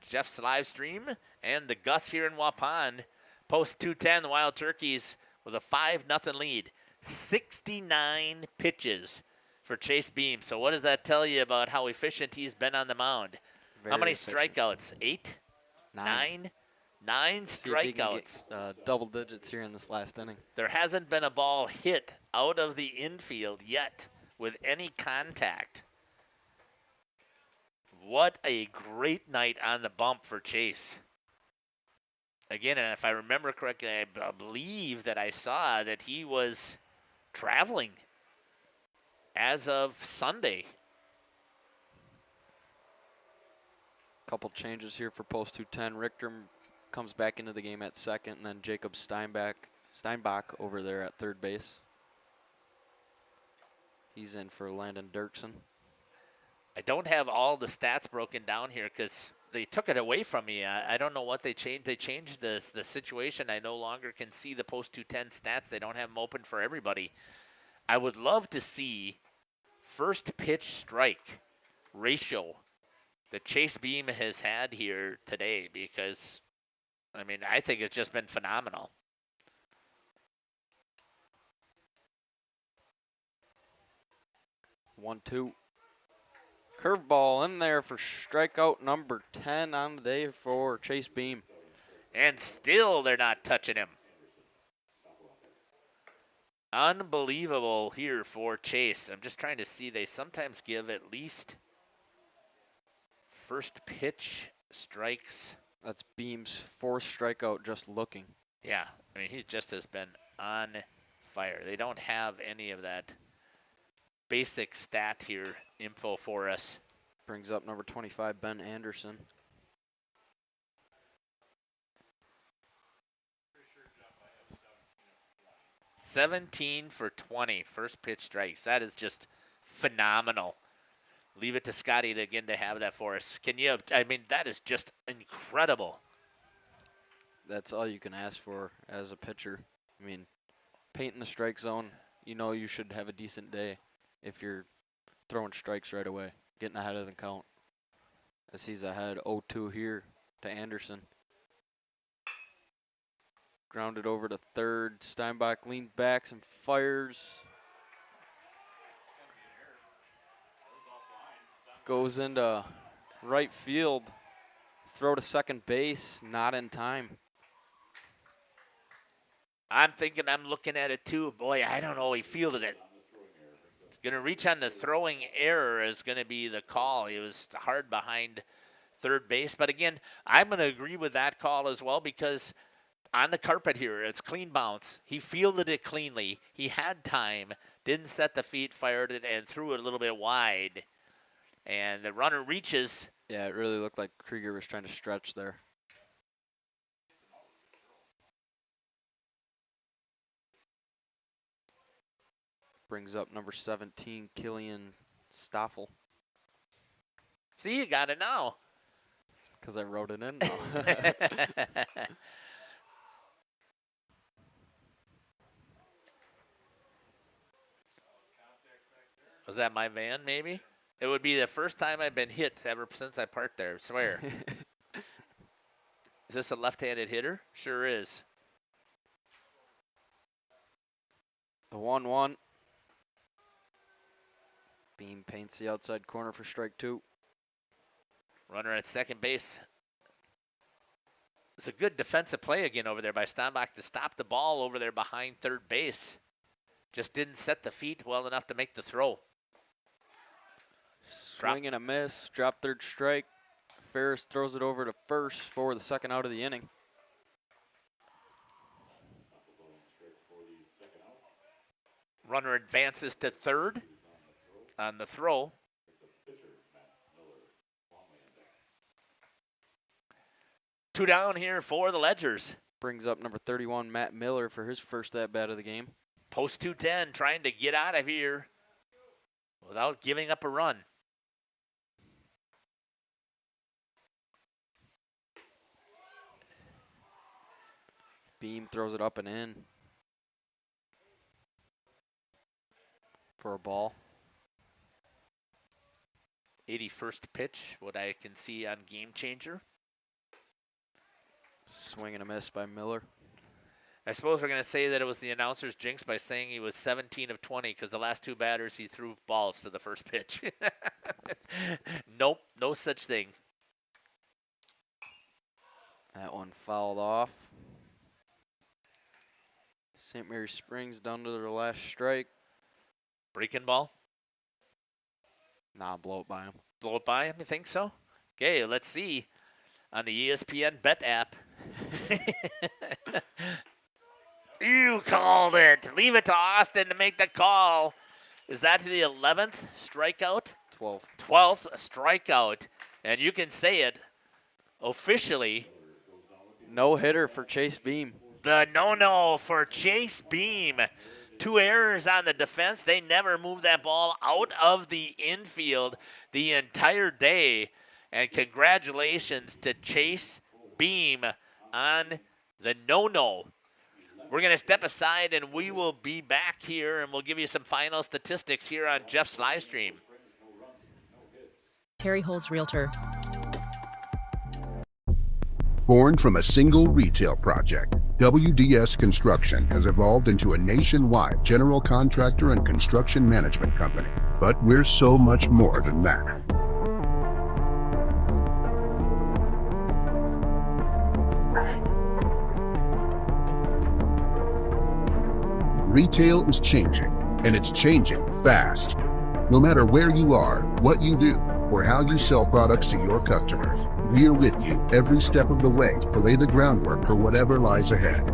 S2: Jeff's live stream and the Gus here in Waupun. Post 210, the Wild Turkeys with a 5-0 lead. 69 pitches for Chase Beam. So what does that tell you about how efficient he's been on the mound? How many strikeouts? 8? 9? 9 strikeouts.
S3: Double digits here in this last inning.
S2: There hasn't been a ball hit out of the infield yet with any contact. What a great night on the bump for Chase. Again, and if I remember correctly, I believe that I saw that he was traveling as of Sunday.
S3: Couple changes here for post 210. Richter comes back into the game at second, and then Jacob Steinbach over there at third base. He's in for Landon Dirksen.
S2: I don't have all the stats broken down here because they took it away from me. I don't know what they changed. They changed the situation. I no longer can see the post 210 stats. They don't have them open for everybody. I would love to see first pitch strike ratio that Chase Beam has had here today because, I mean, I think it's just been phenomenal.
S3: One, two. Curveball in there for strikeout number 10 on the day for Chase Beam.
S2: And still they're not touching him. Unbelievable here for Chase. I'm just trying to see. They sometimes give at least first pitch strikes.
S3: That's Beam's 4th strikeout just looking.
S2: Yeah, I mean, he just has been on fire. They don't have any of that basic stat here info for us.
S3: Brings up number 25, Ben Anderson.
S2: $17 for 20 first pitch strikes. That is just phenomenal. Leave it to Scotty to have that for us. That is just incredible.
S3: That's all you can ask for as a pitcher. I mean, painting the strike zone, you should have a decent day if you're throwing strikes right away, getting ahead of the count. As he's ahead 0-2 here to Anderson. Grounded over to third. Steinbach leans back and fires. Goes into right field. Throw to second base, not in time.
S2: I'm looking at it too. Boy, I don't know. He fielded it. Going to reach on the throwing error is going to be the call. He was hard behind third base. But again, I'm going to agree with that call as well because on the carpet here, it's clean bounce. He fielded it cleanly. He had time, didn't set the feet, fired it, and threw it a little bit wide. And the runner reaches.
S3: Yeah, it really looked like Krieger was trying to stretch there. Brings up number 17, Killian Stoffel.
S2: See, you got it now.
S3: Because I wrote it in now.
S2: Was that my van, maybe? It would be the first time I've been hit ever since I parked there, I swear. Is this a left-handed hitter? Sure is.
S3: The 1-1. Beam paints the outside corner for strike 2.
S2: Runner at second base. It's a good defensive play again over there by Steinbach to stop the ball over there behind third base. Just didn't set the feet well enough to make the throw.
S3: Swing and a miss. Drop third strike. Ferris throws it over to first for the second out of the inning.
S2: Runner advances to third on the throw. Two down here for the Ledgers.
S3: Brings up number 31, Matt Miller, for his first at-bat of the game.
S2: Post 210, trying to get out of here without giving up a run.
S3: Beam throws it up and in for a ball.
S2: 81st pitch, what I can see on Game Changer.
S3: Swing and a miss by Miller.
S2: I suppose we're going to say that it was the announcer's jinx by saying he was 17 of 20 because the last two batters he threw balls to the first pitch. Nope, no such thing.
S3: That one fouled off. St. Mary Springs down to their last strike.
S2: Breaking ball?
S3: Nah, blow it by him.
S2: Blow it by him, you think so? Okay, let's see on the ESPN Bet app. You called it. Leave it to Austin to make the call. Is that the 11th strikeout?
S3: 12th.
S2: 12th strikeout. And you can say it officially.
S3: No hitter for Chase Beam.
S2: The no-no for Chase Beam. 2 errors on the defense. They never moved that ball out of the infield the entire day. And congratulations to Chase Beam on the no-no. We're going to step aside, and we will be back here, and we'll give you some final statistics here on Jeff's live stream.
S10: Terry Holz Realtor.
S16: Born from a single retail project, WDS Construction has evolved into a nationwide general contractor and construction management company. But we're so much more than that. Retail is changing, and it's changing fast. No matter where you are, what you do, or how you sell products to your customers, we're with you every step of the way to lay the groundwork for whatever lies ahead.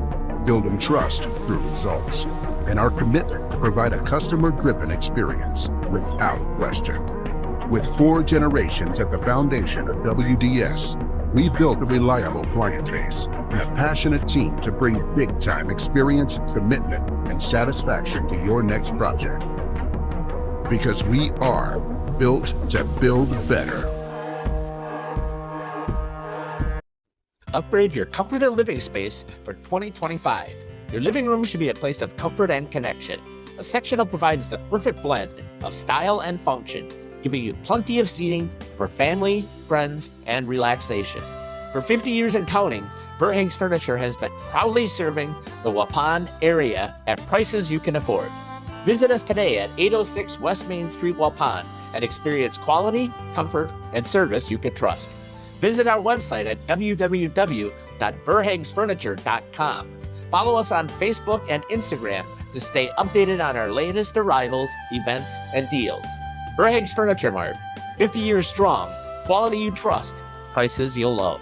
S16: building trust through results, and our commitment to provide a customer-driven experience without question. With 4 generations at the foundation of WDS, we've built a reliable client base and a passionate team to bring big-time experience, commitment, and satisfaction to your next project. Because we are built to build better.
S11: Upgrade your comfort and living space for 2025. Your living room should be a place of comfort and connection. A sectional provides the perfect blend of style and function, giving you plenty of seating for family, friends, and relaxation. For 50 years and counting, Verhaeg's Furniture has been proudly serving the Waupun area at prices you can afford. Visit us today at 806 West Main Street, Waupun, and experience quality, comfort, and service you can trust. Visit our website at www.verhaegsfurniture.com. Follow us on Facebook and Instagram to stay updated on our latest arrivals, events, and deals. Verhaeg's Furniture Mart, 50 years strong, quality you trust, prices you'll love.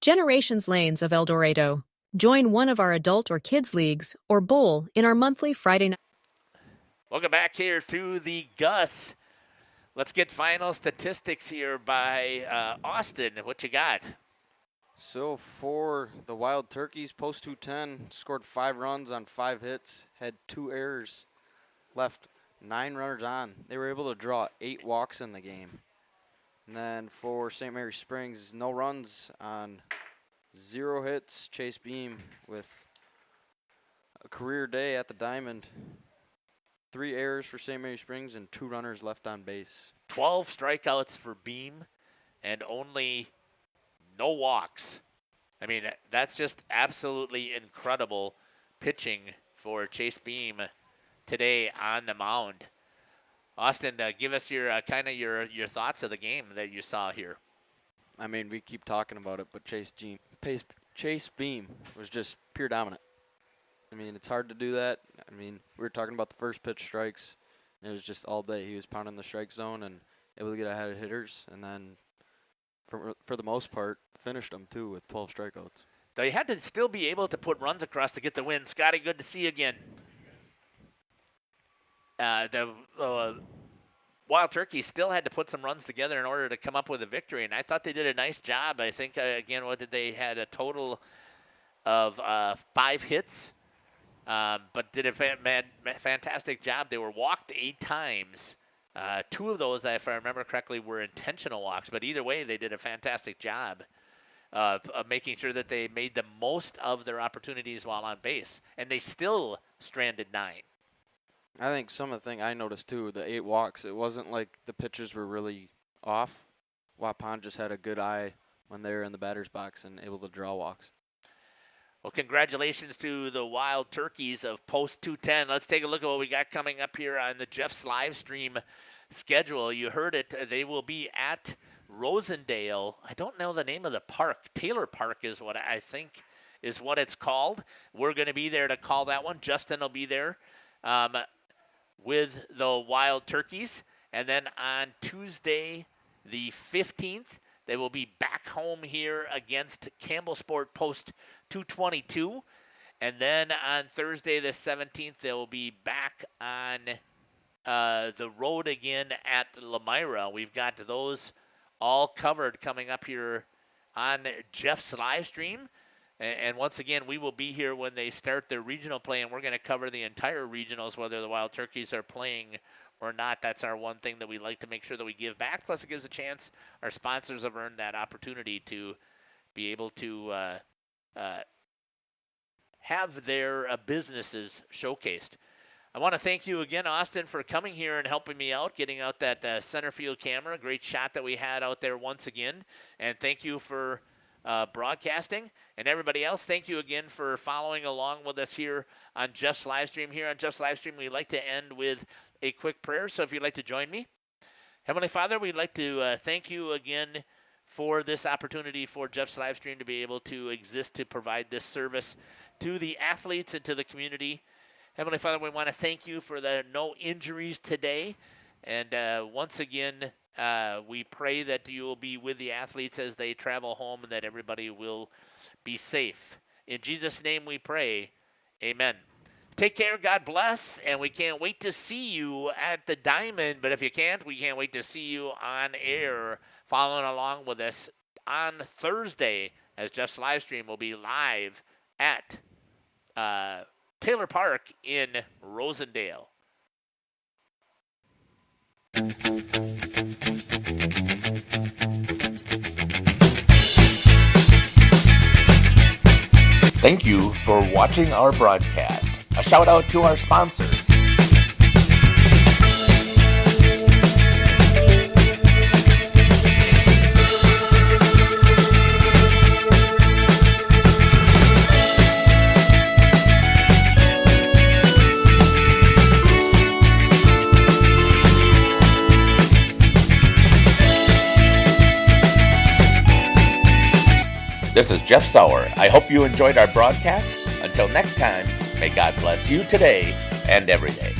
S10: Generations Lanes of El Dorado. Join one of our adult or kids leagues or bowl in our monthly Friday night.
S2: Welcome back here to the Gus. Let's get final statistics here by Austin. What you got?
S3: So for the Wild Turkeys, post 210, scored 5 runs on 5 hits, had 2 errors, left 9 runners on. They were able to draw 8 walks in the game. And then for St. Mary Springs, no runs on 0 hits. Chase Beam with a career day at the Diamond. 3 errors for St. Mary Springs and 2 runners left on base.
S2: 12 strikeouts for Beam and only no walks. I mean, that's just absolutely incredible pitching for Chase Beam today on the mound. Austin, give us your your thoughts of the game that you saw here.
S3: I mean, we keep talking about it, but Chase Beam was just pure dominant. I mean, it's hard to do that. I mean, we were talking about the first pitch strikes. It was just all day. He was pounding the strike zone and able to get ahead of hitters, and then for the most part, finished them too with 12 strikeouts.
S2: Though you had to still be able to put runs across to get the win. Scotty, good to see you again. The Wild Turkeys still had to put some runs together in order to come up with a victory, and I thought they did a nice job. I think, again, they had a total of 5 hits. But did a fantastic job. They were walked 8 times. 2 of those, if I remember correctly, were intentional walks. But either way, they did a fantastic job of making sure that they made the most of their opportunities while on base. And they still stranded 9.
S3: I think some of the thing I noticed, too, the 8 walks, it wasn't like the pitchers were really off. Waupun just had a good eye when they were in the batter's box and able to draw walks.
S2: Well, congratulations to the Wild Turkeys of Post 210. Let's take a look at what we got coming up here on the Jeff's live stream schedule. You heard it. They will be at Rosendale. I don't know the name of the park. Taylor Park is what I think is what it's called. We're going to be there to call that one. Justin will be there with the Wild Turkeys. And then on Tuesday, the 15th, they will be back home here against Campbell Sport Post 222. And then on Thursday the 17th, they will be back on the road again at Lamira. We've got those all covered coming up here on Jeff's live stream. And once again, we will be here when they start their regional play, and we're going to cover the entire regionals, whether the Wild Turkeys are playing or not. That's our one thing that we like to make sure that we give back. Plus, it gives a chance. Our sponsors have earned that opportunity to be able to have their businesses showcased. I want to thank you again, Austin, for coming here and helping me out, getting out that center field camera. Great shot that we had out there once again. And thank you for broadcasting. And everybody else, thank you again for following along with us here on Jeff's Livestream. Here on Jeff's Livestream, we like to end with a quick prayer. So if you'd like to join me. Heavenly Father, we'd like to thank you again for this opportunity for Jeff's Livestream to be able to exist to provide this service to the athletes and to the community. Heavenly Father, we want to thank you for the no injuries today. And once again, we pray that you will be with the athletes as they travel home and that everybody will be safe. In Jesus' name we pray, Amen. Take care, God bless, and we can't wait to see you at the Diamond. But if you can't, we can't wait to see you on air following along with us on Thursday, as Jeff's live stream will be live at Taylor Park in Rosendale.
S19: Thank you for watching our broadcast. A shout out to our sponsors. This is Jeff Sauer. I hope you enjoyed our broadcast. Until next time, may God bless you today and every day.